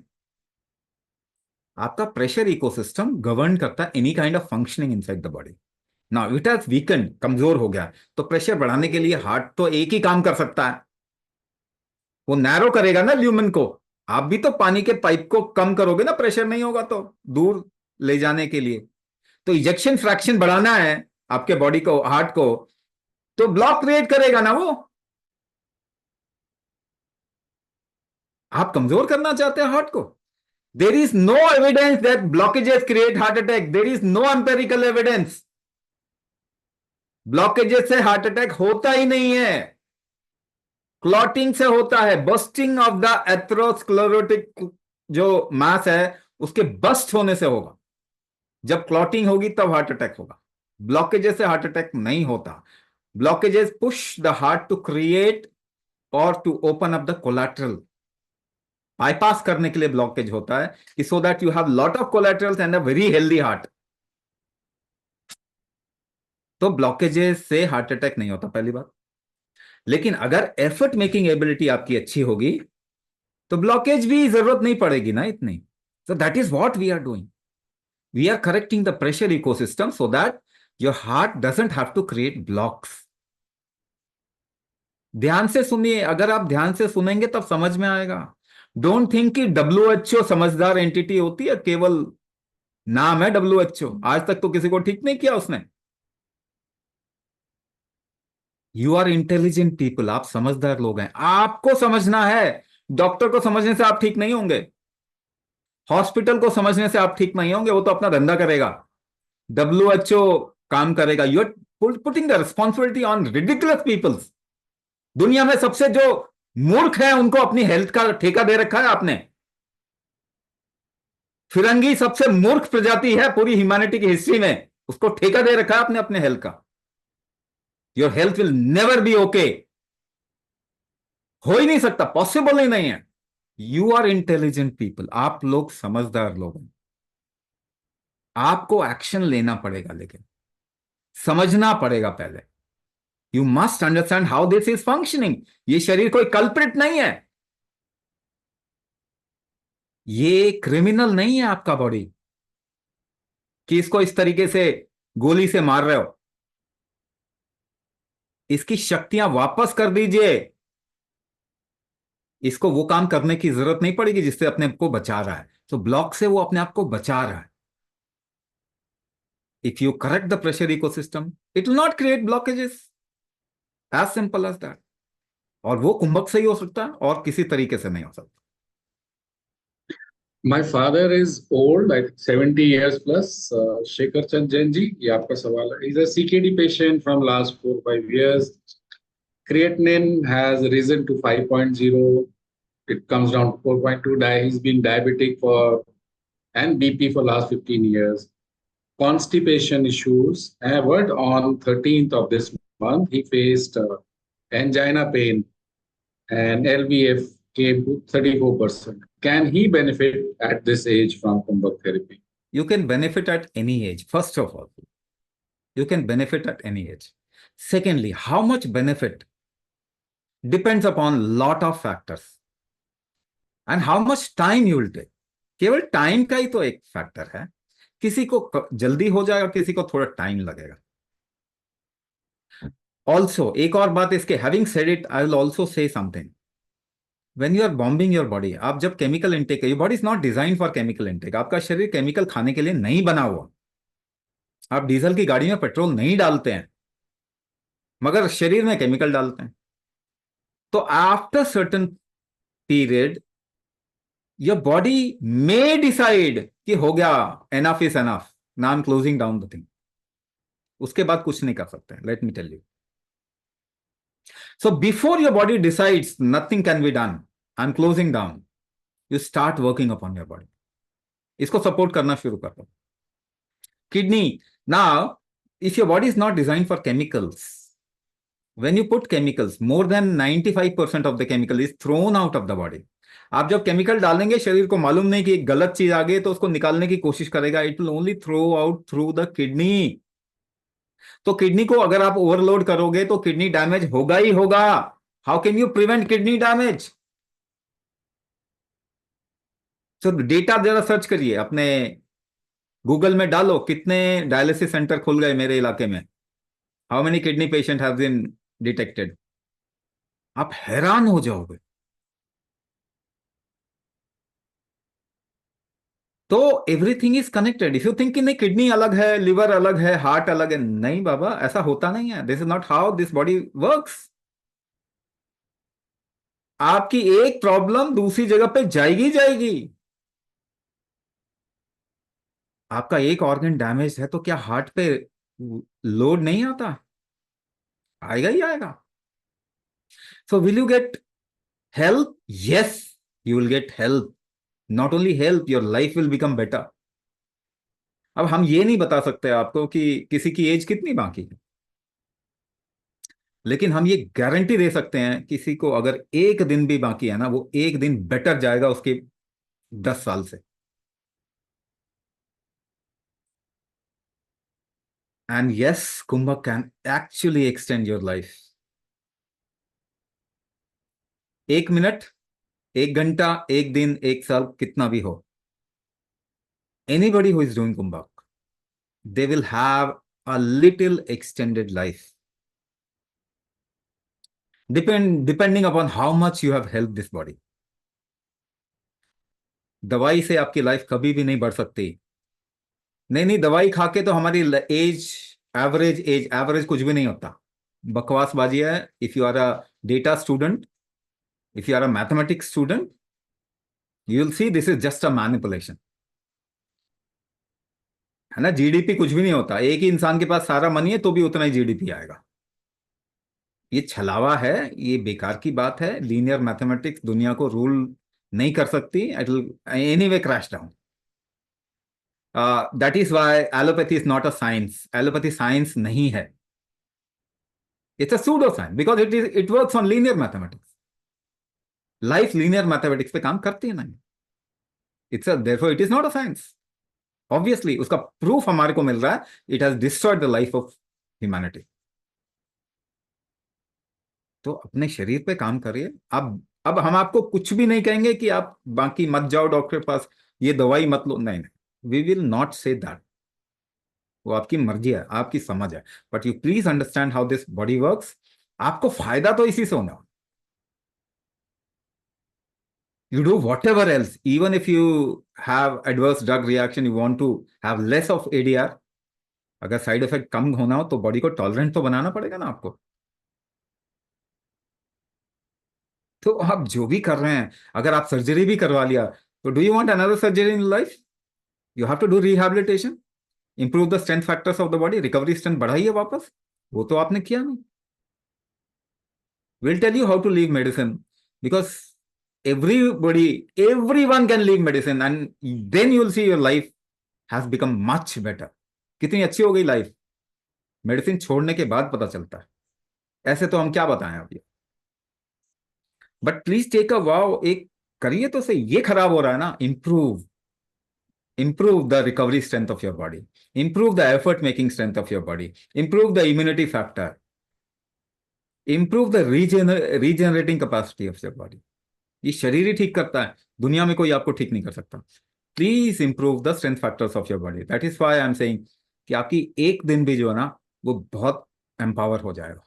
आपका प्रेशर इकोसिस्टम गवर्न करता है any kind of functioning inside the body. Now it has weaken, कमजोर हो गया, तो प्रेशर बढ़ाने के लिए हार्ट तो एक ही काम कर सकता है, वो नैरो करेगा ना ल्यूमेन को. आप भी तो पानी के पाइप को कम करोगे ना, प्रेशर नहीं होगा तो दूर ले जाने के लिए. तो इजेक्शन फ्रैक्शन बढ़ाना है आपके बॉडी को, हार्ट को, तो ब्लॉक क्रिएट करेगा ना वो. आप कमजोर करना चाहते हैं हार्ट को. There is no evidence that blockages create heart attack. There is no empirical evidence. Blockages से हार्ट अटैक होता ही नहीं है, क्लॉटिंग से होता है. बस्टिंग ऑफ द एथेरोस्क्लेरोटिक जो मास है उसके बस्ट होने से होगा. जब क्लॉटिंग होगी तब हार्ट अटैक होगा. ब्लॉकेजेस से हार्ट अटैक नहीं होता. Blockages push the heart to create और to open up the collateral. Bypass करने के लिए ब्लॉकेज होता है कि so that you have lot of collaterals and a very healthy heart. तो ब्लॉकेजेस से हार्ट अटैक नहीं होता, पहली बात. लेकिन अगर एफर्ट मेकिंग एबिलिटी आपकी अच्छी होगी तो ब्लॉकेज भी जरूरत नहीं पड़ेगी ना इतनी. So that is what we are doing. We are correcting the pressure ecosystem so that your heart doesn't have to create blocks. ध्यान से सुनिए, अगर आप ध्यान से सुनेंगे तब समझ में आएगा। डोंट थिंक कि WHO समझदार एंटिटी होती है, केवल नाम है WHO, आज तक तो किसी को ठीक नहीं किया उसने। यू आर इंटेलिजेंट पीपल, आप समझदार लोग हैं, आपको समझना है। डॉक्टर को समझने से आप ठीक नहीं होंगे, हॉस्पिटल को समझने से आप ठीक नहीं होंगे, वो तो अपना धंधा करेगा, WHO काम करेगा। You are putting the responsibility on ridiculous peoples. दुनिया में सबसे जो मूर्ख है उनको अपनी हेल्थ का ठेका दे रखा है आपने। फिरंगी सबसे मूर्ख प्रजाति है पूरी ह्यूमैनिटी की हिस्ट्री में, उसको ठेका दे रखा है आपने अपने हेल्थ का। Your health will never be okay, हो ही नहीं सकता, पॉसिबल ही नहीं है। यू आर इंटेलिजेंट पीपल, आप लोग समझदार लोग हैं, आपको एक्शन लेना पड़ेगा, लेकिन समझना पड़ेगा पहले। You must understand how this is functioning. ये शरीर कोई कल्प्रिट नहीं है, ये क्रिमिनल नहीं है आपका बॉडी कि इसको इस तरीके से गोली से मार रहे हो। इसकी शक्तियां वापस कर दीजिए, इसको वो काम करने की जरूरत नहीं पड़ेगी जिससे अपने आप को बचा रहा है। तो ब्लॉक से वो अपने आप को बचा रहा है। If you correct the pressure ecosystem, it will not create blockages, as simple as that. और वो कुंभक से ही हो सकता है और किसी तरीके से नहीं हो सकता। My father is old, like 70 years plus. Shekhar Chand Jain ji, ये आपका सवाल है. He's a CKD patient from last 4-5 years. Creatinine has risen to 5.0. It comes down to 4.2. He's been diabetic and BP for last 15 years. Constipation issues. But on 13th of this month, he faced angina pain and LVF came to 34%. Can he benefit at this age from Kumbhak therapy? You can benefit at any age, first of all. You can benefit at any age. Secondly, how much benefit depends upon lot of factors. And how much time you will take. केवल टाइम का ही तो एक फैक्टर है, किसी को जल्दी हो जाएगा, किसी को थोड़ा टाइम लगेगा। ऑल्सो एक और बात इसके, having said it, I will also say something. When you are bombing your body, आप जब chemical intake, your body is not designed for chemical intake, आपका शरीर केमिकल खाने के लिए नहीं बना हुआ। आप डीजल की गाड़ी में पेट्रोल नहीं डालते हैं, मगर शरीर में केमिकल डालते हैं। तो after certain period your body may decide कि हो गया, enough is enough, now I am closing down the thing. उसके बाद कुछ नहीं कर सकते, let me tell you. So before your body decides nothing can be done, I'm closing down, you start working upon your body. इसको सपोर्ट करना शुरू कर दो। Kidney, now if your body is not designed for chemicals, when you put chemicals, more than 95% of the chemical is thrown out of the body. आप जब केमिकल डालेंगे, शरीर को मालूम नहीं कि एक गलत चीज आ गई, तो उसको निकालने की कोशिश करेगा। It will only throw out through the kidney. तो किडनी को अगर आप ओवरलोड करोगे तो किडनी डैमेज होगा ही होगा। How can you prevent kidney damage? तो डेटा जरा सर्च करिए, अपने गूगल में डालो कितने डायलिसिस सेंटर खुल गए मेरे इलाके में, how many kidney patient have been detected, आप हैरान हो जाओगे। तो everything is connected. If you think कि नहीं किडनी अलग है, लिवर अलग है, हार्ट अलग है, नहीं बाबा, ऐसा होता नहीं है। This is not how this body works. आपकी एक प्रॉब्लम दूसरी जगह पे जाएगी जाएगी। आपका एक ऑर्गन डैमेज है तो क्या हार्ट पे लोड नहीं आता? आएगा ही आएगा। So will you get help? Yes, you will get help. Not only help, your life will become better. अब हम ये नहीं बता सकते आपको कि किसी की एज कितनी बाकी है, लेकिन हम ये गारंटी दे सकते हैं, किसी को अगर एक दिन भी बाकी है ना, वो एक दिन बेटर जाएगा उसके 10 साल से। And yes, kumbhak can actually extend your life. 1 minute, 1 घंटा, 1 दिन, 1 साल, कितना भी हो, anybody who is doing kumbhak, they will have a little extended life. Depending upon how much you have help this body. दवाई से आपकी लाइफ कभी भी नहीं बढ़ सकती। नहीं नहीं, दवाई खा के तो हमारी एज, एवरेज कुछ भी नहीं होता, बकवासबाजी है। If you are a data student, if you are a mathematics student, you will see this is just a manipulation, है ना। जीडीपी कुछ भी नहीं होता, एक ही इंसान के पास सारा मनी है तो भी उतना ही जीडीपी आएगा। ये छलावा है, ये बेकार की बात है। लीनियर मैथमेटिक्स दुनिया को रूल नहीं कर सकती, it will anyway crash down. That is why allopathy is not a science. Allopathy science नहीं है, it's a pseudo science because it works on linear mathematics. Life linear mathematics पे काम करती है नहीं, therefore it is not a science. Obviously उसका प्रूफ हमारे को मिल रहा है, it has destroyed the life of humanity. तो अपने शरीर पे काम करिए। अब हम आपको कुछ भी नहीं कहेंगे कि आप बाकी मत जाओ डॉक्टर के पास, ये दवाई मत लो, नहीं नहीं, we will not say that. वो आपकी मर्जी है, आपकी समझ है, but you please understand how this body works. आपको फायदा तो इसी से होना। You do whatever else, even if you have adverse drug reaction, you want to have less of ADR, अगर साइड इफेक्ट कम होना हो तो बॉडी को टॉलरेंट तो बनाना पड़ेगा ना आपको। तो आप जो भी कर रहे हैं, अगर आप सर्जरी भी करवा लिया, तो do you want another surgery in life? You have to do rehabilitation, improve the strength factors of the body, recovery strength बढ़ाइए वापस। वो तो आपने किया नहीं। Will tell you how to leave medicine, because everyone can leave medicine and then you will see your life has become much better। कितनी अच्छी हो गई लाइफ, मेडिसिन छोड़ने के बाद पता चलता है। ऐसे तो हम क्या बताएं अभी। बट प्लीज टेक अ वाव, एक करिए तो सही। ये खराब हो रहा है ना, improve the recovery strength of your body, improve the effort making strength of your body, improve the immunity factor, improve the regenerating capacity of your body। ये शरीर ही ठीक करता है, दुनिया में कोई आपको ठीक नहीं कर सकता। Please improve the strength factors of your body. That is why I am saying कि आपकी एक दिन भी जो है ना, वो बहुत एम्पावर हो जाएगा।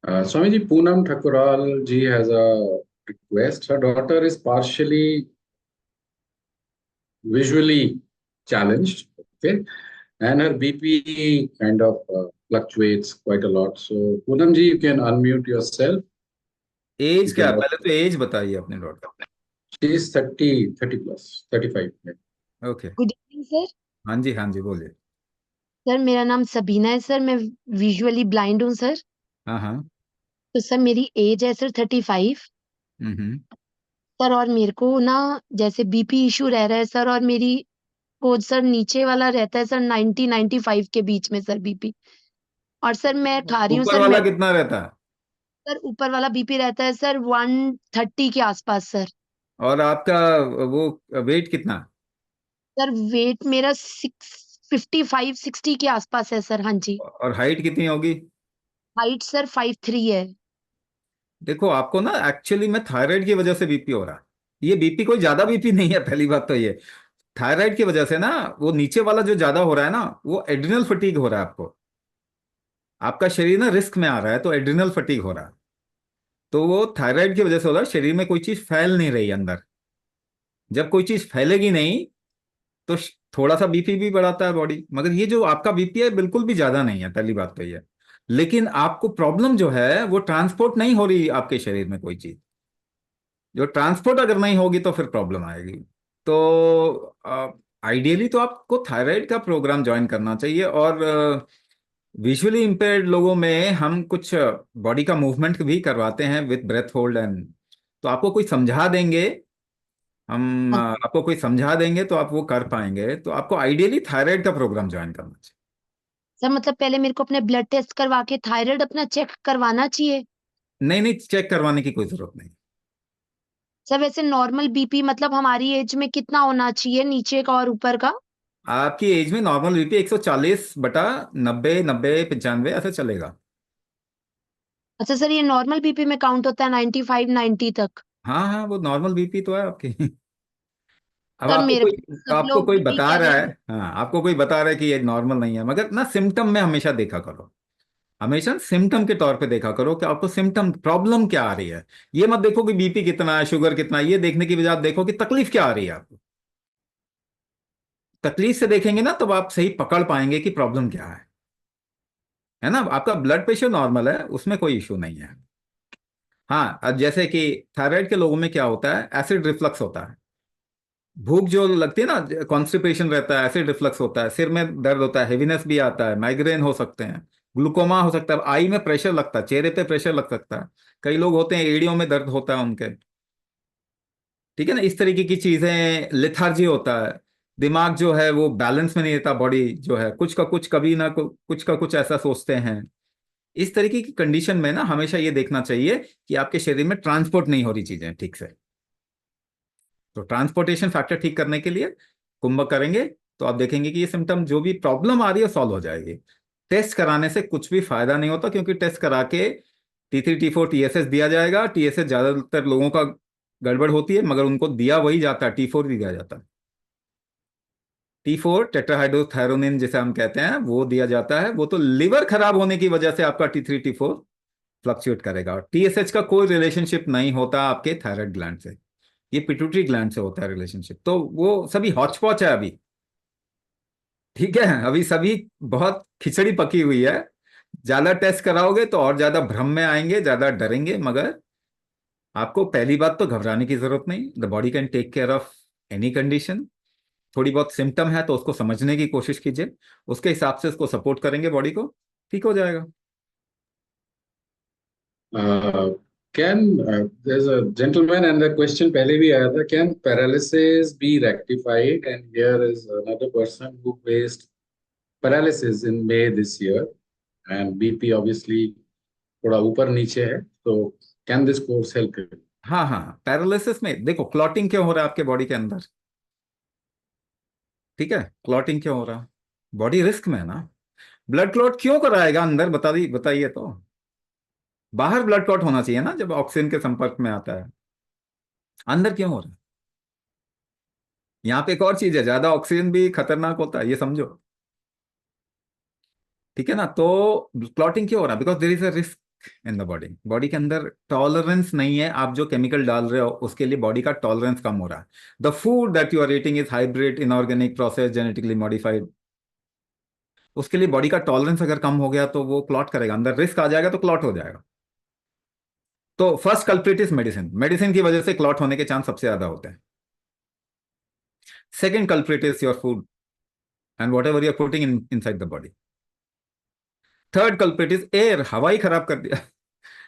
Swamiji, Poonam Thakural ji has a request. Her daughter is partially visually challenged, okay, and her BP kind of fluctuates quite a lot. So, Poonam ji, you can unmute yourself. Age You क्या है, can. पहले तो एज बताइए अपने doctor. She is 30 plus, 35. Yeah. Okay, good evening sir. हाँ जी हाँ जी, बोलिए। सर मेरा नाम सबीना है सर, मैं विजुअली ब्लाइंड हूँ सर। हाँ हाँ। तो सर मेरी एज है सर 35 हम्म। सर, और मेरे को ना जैसे बीपी इशू रह रहा है सर, और मेरी वो सर नीचे वाला रहता है सर 90-95 के बीच में सर बीपी। और सर मैं खा रही हूँ ऊपर सर वाला कितना रहता है? सर ऊपर वाला बीपी रहता है सर 130 के आसपास सर। और आपका वो वेट कितना? सर वेट मेरा 55-60 के आसपास है सर। हाँ जी। और हाइट कितनी होगी? हाइट सर 5'3" है। देखो, आपको ना एक्चुअली में थायराइड की वजह से बीपी हो रहा है। ये बीपी कोई ज्यादा बीपी नहीं है, पहली बात तो ये। थायराइड की वजह से ना, वो नीचे वाला जो ज्यादा हो रहा है ना, वो एड्रिनल फटीग हो रहा है आपको। आपका शरीर ना रिस्क में आ रहा है, तो एड्रिनल फटीग हो रहा है। तो वो थायराइड की वजह से हो रहा है, शरीर में कोई चीज फैल नहीं रही अंदर। जब कोई चीज फैलेगी नहीं, तो थोड़ा सा बीपी भी बढ़ाता है बॉडी। मगर ये जो आपका बीपी है, बिल्कुल भी ज्यादा नहीं है, पहली बात तो ये। लेकिन आपको प्रॉब्लम जो है, वो ट्रांसपोर्ट नहीं हो रही आपके शरीर में कोई चीज। जो ट्रांसपोर्ट अगर नहीं होगी तो फिर प्रॉब्लम आएगी। तो आइडियली तो आपको थायराइड का प्रोग्राम ज्वाइन करना चाहिए। और विजुअली इम्पेयर्ड लोगों में हम कुछ बॉडी का मूवमेंट भी करवाते हैं विथ ब्रेथ होल्ड एंड, तो आपको कोई समझा देंगे, हम आपको कोई समझा देंगे तो आप वो कर पाएंगे। तो आपको आइडियली थायराइड का प्रोग्राम ज्वाइन करना चाहिए। सर मतलब पहले मेरे को अपने ब्लड टेस्ट करवा के थायराइड अपना चेक करवाना चाहिए? नहीं नहीं, चेक करवाने की कोई जरूरत नहीं। सर वैसे नॉर्मल बीपी मतलब हमारी एज में कितना होना चाहिए, नीचे का और ऊपर का? आपकी एज में नॉर्मल बीपी 140/90, 90, 95 ऐसा चलेगा। अच्छा सर, ये नॉर्मल बीपी में काउंट होता है 95-90 तक? हाँ हाँ, वो नॉर्मल बीपी तो है आपकी। अब सर आपको मेरे कोई, को सब आपको लोग कोई यही बता कह रहा रहे है, हैं। हाँ, आपको कोई बता रहा है कि ये नॉर्मल नहीं है, मगर ना सिम्टम में हमेशा देखा करो। हमेशा सिम्टम के तौर पे देखा करो कि आपको सिम्टम प्रॉब्लम क्या आ रही है। ये मत देखो कि बीपी कितना है, शुगर कितना है, ये देखने की बजाय आप देखो कि तकलीफ क्या आ रही है आपको। तकलीफ से देखेंगे ना तब आप सही पकड़ पाएंगे कि प्रॉब्लम क्या है ना। आपका ब्लड प्रेशर नॉर्मल है, उसमें कोई इश्यू नहीं है। हाँ, अब जैसे कि थायराइड के लोगों में क्या होता है, एसिड रिफ्लक्स होता है। भूख जो लगती है ना, कॉन्स्टिपेशन रहता है, एसिड रिफ्लक्स होता है, सिर में दर्द होता है, हेवीनेस भी आता है, माइग्रेन हो सकते हैं, ग्लूकोमा हो सकता है, आई में प्रेशर लगता है, चेहरे पे प्रेशर लग सकता है। कई लोग होते हैं एड़ियों में दर्द होता है उनके। ठीक है ना, इस तरीके की चीजें, लिथार्जी होता है, दिमाग जो है वो बैलेंस में नहीं रहता, बॉडी जो है कुछ का कुछ कभी ना कुछ का कुछ ऐसा सोचते हैं। इस तरीके की कंडीशन में ना हमेशा ये देखना चाहिए कि आपके शरीर में ट्रांसपोर्ट नहीं हो रही चीजें ठीक से। तो ट्रांसपोर्टेशन फैक्टर ठीक करने के लिए कुंभक करेंगे तो आप देखेंगे कि ये सिम्टम जो भी प्रॉब्लम आ रही है सॉल्व हो जाएगी। टेस्ट कराने से कुछ भी फायदा नहीं होता, क्योंकि टेस्ट करा के T3 T4 TSH दिया जाएगा। TSH ज्यादातर लोगों का गड़बड़ होती है, मगर उनको दिया वही जाता है, T4 भी दिया जाता है। T4 टेट्राहाइड्रोथायरोनिन जिसे हम कहते हैं वो दिया जाता है। वो तो लिवर खराब होने की वजह से आपका T3 T4 फ्लक्चुएट करेगा। TSH का कोई रिलेशनशिप नहीं होता आपके थायराइड ग्लैंड से, ये पिट्यूटरी ग्लैंड से होता है रिलेशनशिप। तो वो सभी हॉच पॉच है अभी। ठीक है, अभी सभी बहुत खिचड़ी पकी हुई है। ज्यादा टेस्ट कराओगे तो और ज्यादा भ्रम में आएंगे, ज्यादा डरेंगे। मगर आपको पहली बात तो घबराने की जरूरत नहीं, the body can take care of any condition. थोड़ी बहुत सिम्टम है तो उसको समझने की कोशिश कीजिए, उसके हिसाब से उसको सपोर्ट करेंगे, बॉडी को ठीक हो जाएगा। There's a gentleman and the question पहले भी आया था, can paralysis be rectified? And here is another person who faced paralysis in May this year, and BP obviously थोड़ा ऊपर नीचे है, तो can this course help him? हाँ हाँ, पैरालिसिस में देखो क्लॉटिंग क्यों हो रहा है आपके बॉडी के अंदर। ठीक है, क्लॉटिंग क्यों हो रहा है, बॉडी रिस्क में है ना। ब्लड क्लॉट क्यों कराएगा अंदर, बताइए तो। बाहर ब्लड क्लॉट होना चाहिए ना जब ऑक्सीजन के संपर्क में आता है, अंदर क्यों हो रहा है। यहाँ पे एक और चीज है, ज्यादा ऑक्सीजन भी खतरनाक होता है, ये समझो। ठीक है ना, तो क्लॉटिंग क्यों हो रहा है, because there is a risk in the body. Body के अंदर टॉलरेंस नहीं है, आप जो केमिकल डाल रहे हो उसके लिए बॉडी का टॉलरेंस कम हो रहा है। The food that you are eating is hybrid, inorganic, process, genetically modified. उसके लिए बॉडी का टॉलरेंस अगर कम हो गया तो वो क्लॉट करेगा, अंदर रिस्क आ जाएगा तो क्लॉट हो जाएगा। तो first culprit is medicine, medicine की वजह से क्लॉट होने के चांस सबसे ज्यादा होते हैं। Second culprit is your food and what ever you're putting in side the body. Third culprit is air, हवा ही खराब कर दिया।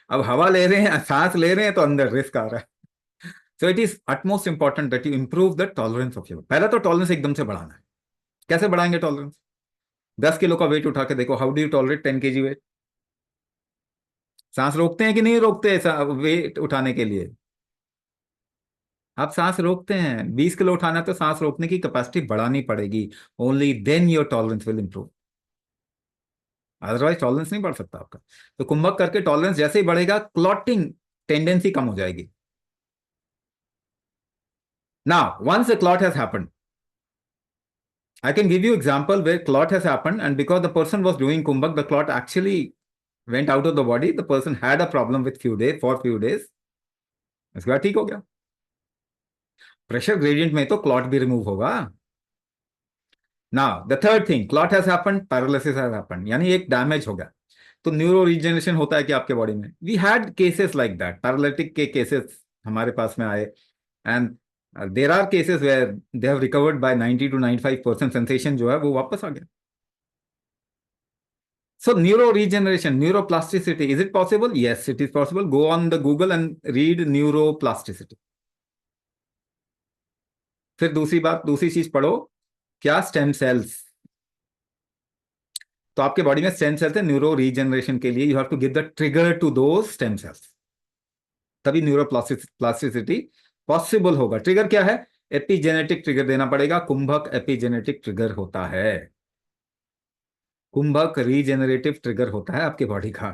अब हवा ले रहे हैं, सांस ले रहे हैं, तो अंदर रिस्क आ रहा है। So it is utmost important that you improve the tolerance of your. पहला तो टॉलरेंस एकदम से बढ़ाना है। कैसे बढ़ाएंगे टॉलरेंस, 10 किलो का वेट उठा के देखो, how do you tolerate 10 kg weight. सांस रोकते हैं कि नहीं रोकते वेट उठाने के लिए। आप सांस रोकते हैं, 20 किलो उठाना है तो सांस रोकने की कैपेसिटी बढ़ानी पड़ेगी। Only then your tolerance will improve, otherwise tolerance नहीं बढ़ सकता आपका। तो कुंभक करके टॉलरेंस जैसे ही बढ़ेगा, क्लॉटिंग टेंडेंसी कम हो जाएगी। Now once a clot has happened, I can give you example where clot has happened, and because the person was doing kumbhak, the clot actually went out of the body. The person had a problem with for few days, इसके बाद ठीक हो गया। प्रेशर ग्रेडियंट में तो क्लॉट भी रिमूव होगा। Now the third thing, clot has happened, paralysis has happened, यानी एक डैमेज हो गया। तो न्यूरो रीजनरेशन होता है कि आपके बॉडी में, we had cases like that, paralytic के केसेस हमारे पास में आए। And there are cases where they have recovered by 90 to 95% sensation जो है वो वापस आ गया। So neuro regeneration, neuroplasticity, is it possible? Yes, it is possible. Go on the Google and read neuroplasticity. फिर दूसरी चीज पढ़ो, क्या स्टेम सेल्स। तो आपके बॉडी में स्टेम सेल्स है न्यूरो रीजनरेशन के लिए, you have to give the trigger to those stem cells, तभी न्यूरोप्लास्टिसिटी पॉसिबल होगा। ट्रिगर क्या है, एपिजेनेटिक ट्रिगर देना पड़ेगा। कुंभक एपिजेनेटिक ट्रिगर होता है, कुंभक रीजेनरेटिव ट्रिगर होता है आपके बॉडी का।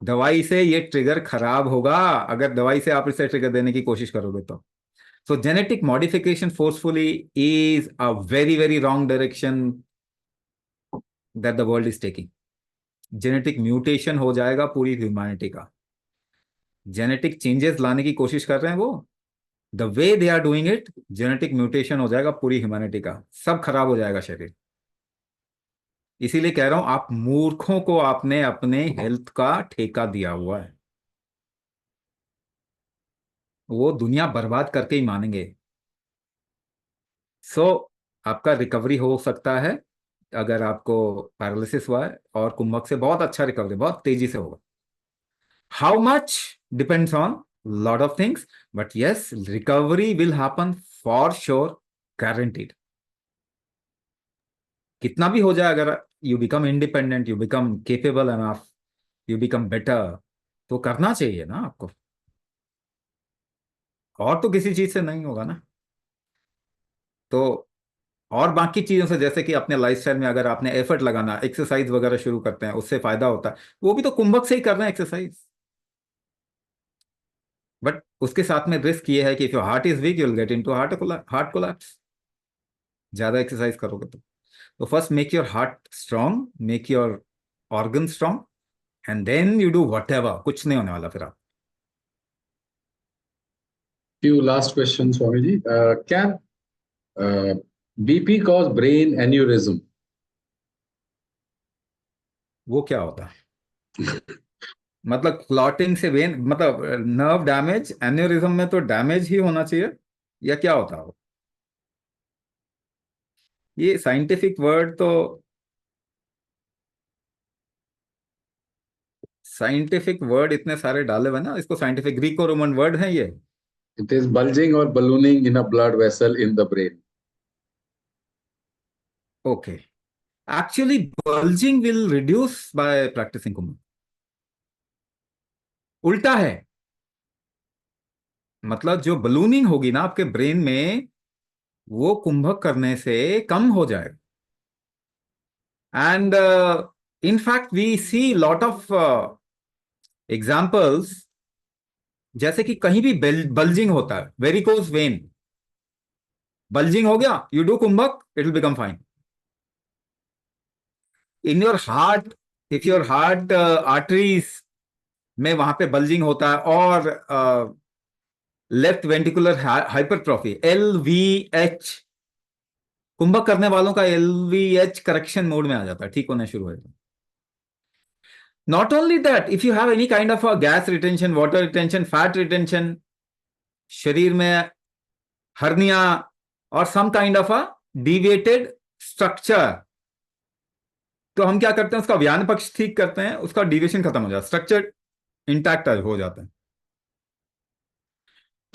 दवाई से ये ट्रिगर खराब होगा अगर दवाई से आप इसे ट्रिगर देने की कोशिश करोगे तो। सो genetic modification forcefully is a very very wrong direction that the world is taking. Genetic mutation हो जाएगा पूरी ह्यूमैनिटी का। जेनेटिक चेंजेस लाने की कोशिश कर रहे हैं वो, the way they are doing it, genetic mutation हो जाएगा पूरी ह्यूमैनिटी का, सब खराब हो जाएगा शरीर। इसीलिए कह रहा हूं, आप मूर्खों को आपने अपने हेल्थ का ठेका दिया हुआ है, वो दुनिया बर्बाद करके ही मानेंगे। सो आपका रिकवरी हो सकता है, अगर आपको पैरालिसिस हुआ है, और कुंभक से बहुत अच्छा रिकवरी, बहुत तेजी से होगा। How much depends on lot of things, but yes, recovery will happen for sure, guaranteed. कितना भी हो जाए, अगर you become independent, you become capable enough, you become better, तो करना चाहिए ना आपको, और तो किसी चीज से नहीं होगा ना। तो और बाकी चीजों से, जैसे कि अपने लाइफस्टाइल में अगर आपने एफर्ट लगाना, एक्सरसाइज वगैरह शुरू करते हैं, उससे फायदा होता है, वो भी तो कुंभक से ही कर रहे हैं एक्सरसाइज। बट उसके साथ में रिस्क ये है कि if your heart is weak, you will get into heart collapse, ज्यादा एक्सरसाइज करोगे तो first make your heart strong, make your organ strong, and then you do whatever, कुछ नहीं होने वाला फिर आप। Few last questions, Swamiji. Can BP cause brain aneurysm? वो क्या होता है? मतलब क्लॉटिंग से वेन, मतलब नर्व डैमेज, एन्यूरिज्म में तो डैमेज ही होना चाहिए, या क्या होता है वो? ये साइंटिफिक वर्ड तो, साइंटिफिक वर्ड इतने सारे डाले हुए ना, इसको साइंटिफिक ग्रीको रोमन वर्ड है ये। It is bulging or ballooning in a blood vessel in the brain. Okay, actually bulging will reduce by practising kumbhak, उल्टा है। मतलब जो बलूनिंग होगी ना आपके ब्रेन में, वो कुंभक करने से कम हो जाएगा। And in fact we see lot of examples, जैसे कि कहीं भी बल्जिंग होता है, वेरिकोज वेन, बल्जिंग हो गया, you do kumbhak, it will become fine. In your heart, if your heart arteries में वहां पे बल्जिंग होता है, और left ventricular hypertrophy, LVH, kumbhak करने वालों का LVH करेक्शन मोड में आ जाता है, ठीक होना शुरू हो जाता है। Not only that, if you have any kind of gas retention, water retention, fat retention, शरीर में हर्निया, और some kind of a deviated structure, तो हम क्या करते हैं, उसका व्यान पक्ष ठीक करते हैं, उसका डिविएशन खत्म हो जाता है, स्ट्रक्चर इंटैक्ट हो जाता है।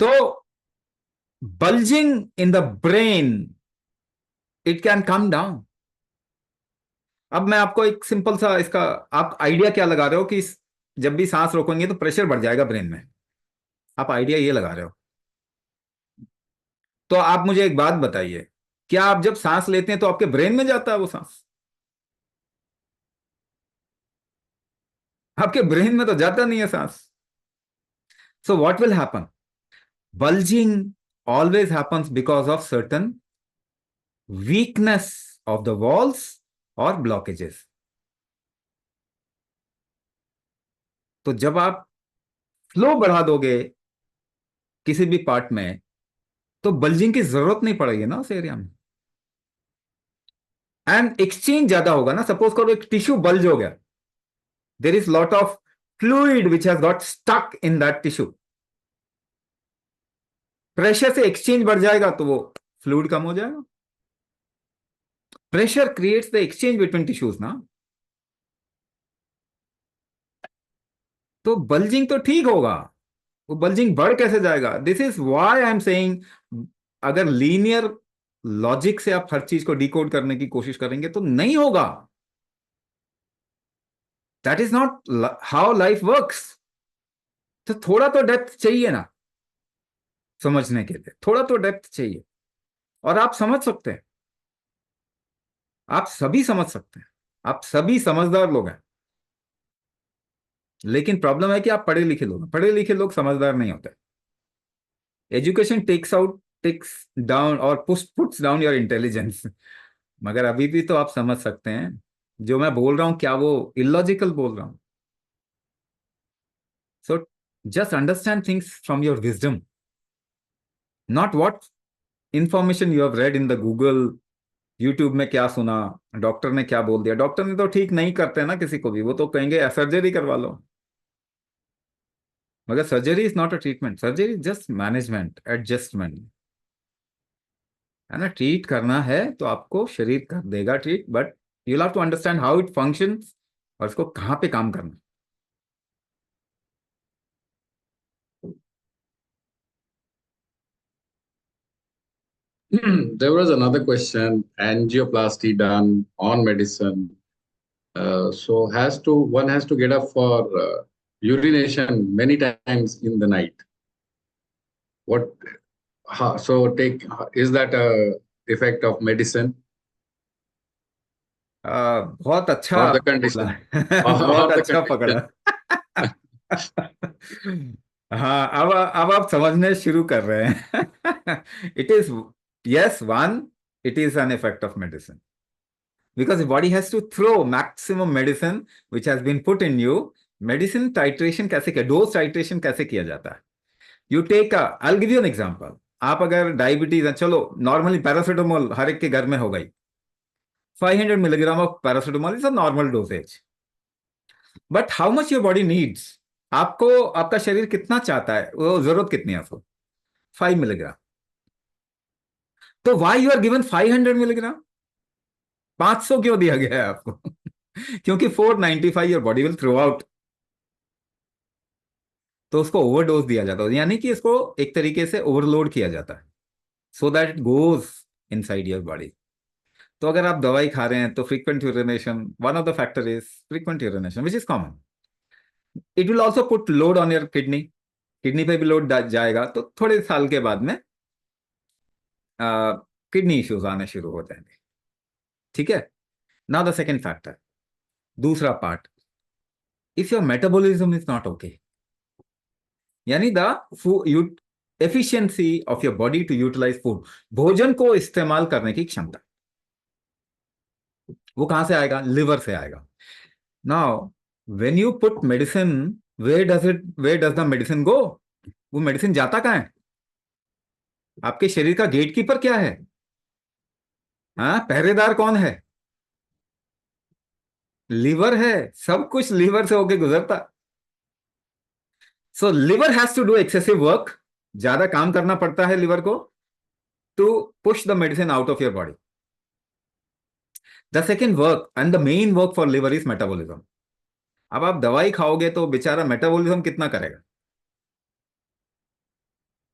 तो bulging in the brain, it can come down. अब मैं आपको एक सिंपल सा इसका, आप आइडिया क्या लगा रहे हो कि जब भी सांस रोकेंगे तो प्रेशर बढ़ जाएगा ब्रेन में, आप आइडिया ये लगा रहे हो। तो आप मुझे एक बात बताइए, क्या आप जब सांस लेते हैं तो आपके ब्रेन में जाता है वो सांस? आपके ब्रेन में तो जाता नहीं है सांस। So what will happen? Bulging always happens because of certain weakness of the walls or blockages. तो जब आप फ्लो बढ़ा दोगे किसी भी पार्ट में, तो बल्जिंग की जरूरत नहीं पड़ेगी ना उस एरिया में, एंड एक्सचेंज ज्यादा होगा ना। सपोज करो एक टिश्यू बल्ज हो गया, there is lot of fluid which has got stuck in that tissue, pressure से एक्सचेंज बढ़ जाएगा तो वो फ्लूइड कम हो जाएगा। Pressure creates the exchange between tissues ना। तो बल्जिंग तो ठीक होगा, वो बल्जिंग बढ़ कैसे जाएगा? This is why I am saying, अगर लीनियर लॉजिक से आप हर चीज को डिकोड करने की कोशिश करेंगे तो नहीं होगा। That is not how life works. तो थोड़ा तो डेप्थ चाहिए ना समझने के लिए, थोड़ा तो डेप्थ चाहिए, और आप समझ सकते हैं, आप सभी समझ सकते हैं, आप सभी समझदार लोग हैं। लेकिन प्रॉब्लम है कि आप पढ़े लिखे लोग समझदार नहीं होते। एजुकेशन टेक्स डाउन और पुट्स डाउन योर इंटेलिजेंस। मगर अभी भी तो आप समझ सकते हैं जो मैं बोल रहा हूं क्या वो इलॉजिकल बोल रहा हूं? So just understand things from your wisdom, not what information you have read in the Google, YouTube में क्या सुना, डॉक्टर ने क्या बोल दिया। डॉक्टर ने तो ठीक नहीं करते ना किसी को भी, वो तो कहेंगे सर्जरी करवा लो। मगर surgery is not a treatment, surgery is just management, adjustment, है ना। ट्रीट करना है तो आपको शरीर कर देगा treat, but you have to understand how it functions और इसको कहाँ पे काम करना। There was another question, angioplasty done on medicine. So one has to get up for urination many times in the night. Is that a effect of medicine बहुत अच्छा or the बोला। condition? बहुत Or the अच्छा condition? पकड़ा। हाँ, अब आप समझने शुरू कर रहे हैं। It is, yes one, it is an effect of medicine, because the body has to throw maximum medicine which has been put in you. Medicine titration कैसे किया, डोज टाइट्रेशन कैसे किया जाता है? You take I give you an example. आप अगर डायबिटीज है, चलो नॉर्मली पैरासिटामोल हर एक के घर में हो गई, 500 milligram of paracetamol is a normal dosage, but how much your body needs, आपको आपका शरीर कितना चाहता है, वो जरूरत कितनी है आपको? 5 मिलीग्राम। तो why you are given 500 milligram? 500 क्यों दिया गया है आपको? क्योंकि 495 your body will throw out, तो उसको ओवरडोज दिया जाता है, यानी कि इसको एक तरीके से ओवरलोड किया जाता है, so that it goes inside your body. तो अगर आप दवाई खा रहे हैं तो frequent urination, one of the factor is frequent urination which is common. It will also put load on your kidney, kidney पे भी लोड जाएगा, तो थोड़े साल के बाद में किडनी इश्यूज आने शुरू हो जाएंगे। ठीक है, नाउ द सेकेंड फैक्टर, दूसरा part, if your metabolism is not okay, यानी the efficiency of your body to utilise food, भोजन को इस्तेमाल करने की क्षमता, वो कहां से आएगा? लिवर से आएगा। Now when you put medicine, where does the medicine go? वो मेडिसिन जाता कहां है? आपके शरीर का गेटकीपर क्या है? हाँ, पहरेदार कौन है? लिवर है, सब कुछ लिवर से होके गुजरता। So liver has to do excessive work, ज्यादा काम करना पड़ता है लिवर को, to push the medicine out of your body. The second work and the main work for liver is metabolism. अब आप दवाई खाओगे तो बेचारा मेटाबॉलिज्म कितना करेगा,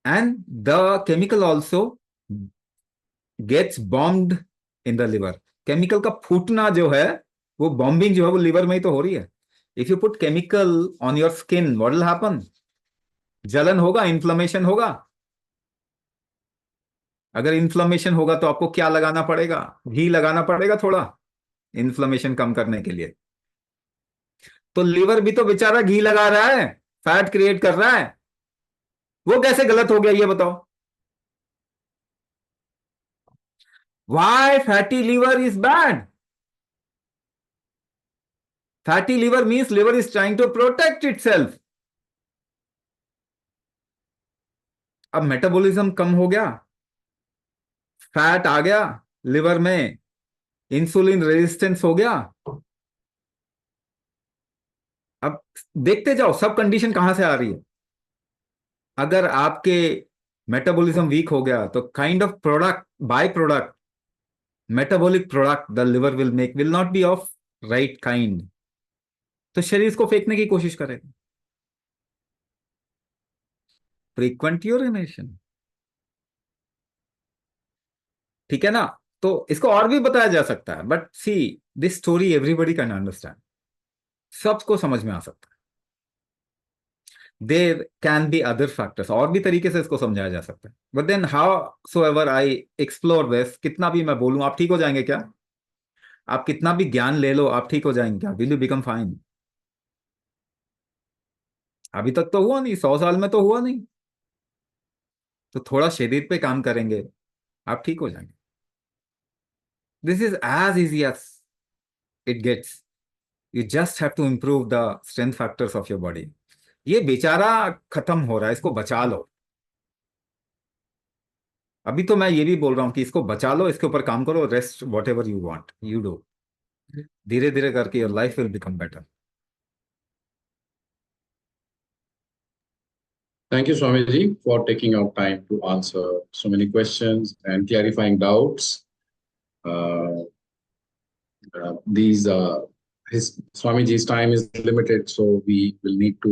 and the chemical also gets bombed in the liver. Chemical का फूटना जो है, वो बॉम्बिंग जो है वो लिवर में ही तो हो रही है। If you put chemical on your skin, what will happen? जलन होगा, इन्फ्लेमेशन होगा। अगर इन्फ्लेमेशन होगा तो आपको क्या लगाना पड़ेगा? घी लगाना पड़ेगा थोड़ा, इन्फ्लेमेशन कम करने के लिए। तो लिवर भी तो बेचारा घी लगा रहा है, फैट क्रिएट कर रहा है, वो कैसे गलत हो गया ये बताओ? Why fatty liver is bad? Fatty liver means liver is trying to protect itself. अब मेटाबॉलिज्म कम हो गया, फैट आ गया लिवर में, इंसुलिन रेजिस्टेंस हो गया। अब देखते जाओ सब कंडीशन कहां से आ रही है। अगर आपके मेटाबॉलिज्म वीक हो गया तो kind of product, by product, metabolic product the liver will make will not B of right kind, तो शरीर इसको फेंकने की कोशिश करेगा। फ्रीक्वेंट यूरिनेशन, ठीक है ना। तो इसको और भी बताया जा सकता है, but see this story everybody can understand, सबको समझ में आ सकता है। There can be other factors, और भी तरीके से इसको समझाया जा सकता है, but then howsoever I explore this, कितना भी मैं बोलूं आप ठीक हो जाएंगे क्या? आप कितना भी ज्ञान ले लो आप ठीक हो जाएंगे क्या? Will you become fine? अभी तक तो हुआ नहीं, 100 साल में तो हुआ नहीं, तो थोड़ा शरीर पे काम करेंगे आप ठीक हो जाएंगे। This is as easy as it gets. You just have to improve the strength factors of your body. ये बेचारा खत्म हो रहा है, इसको बचा लो. अभी तो मैं ये भी बोल रहा हूँ कि इसको बचा लो, इसके ऊपर काम करो, rest whatever you want, you do. धीरे धीरे करके your life will become better. Thank you, Swamiji, for taking out time to answer so many questions and clarifying doubts. Swamiji's time is limited, so we will need to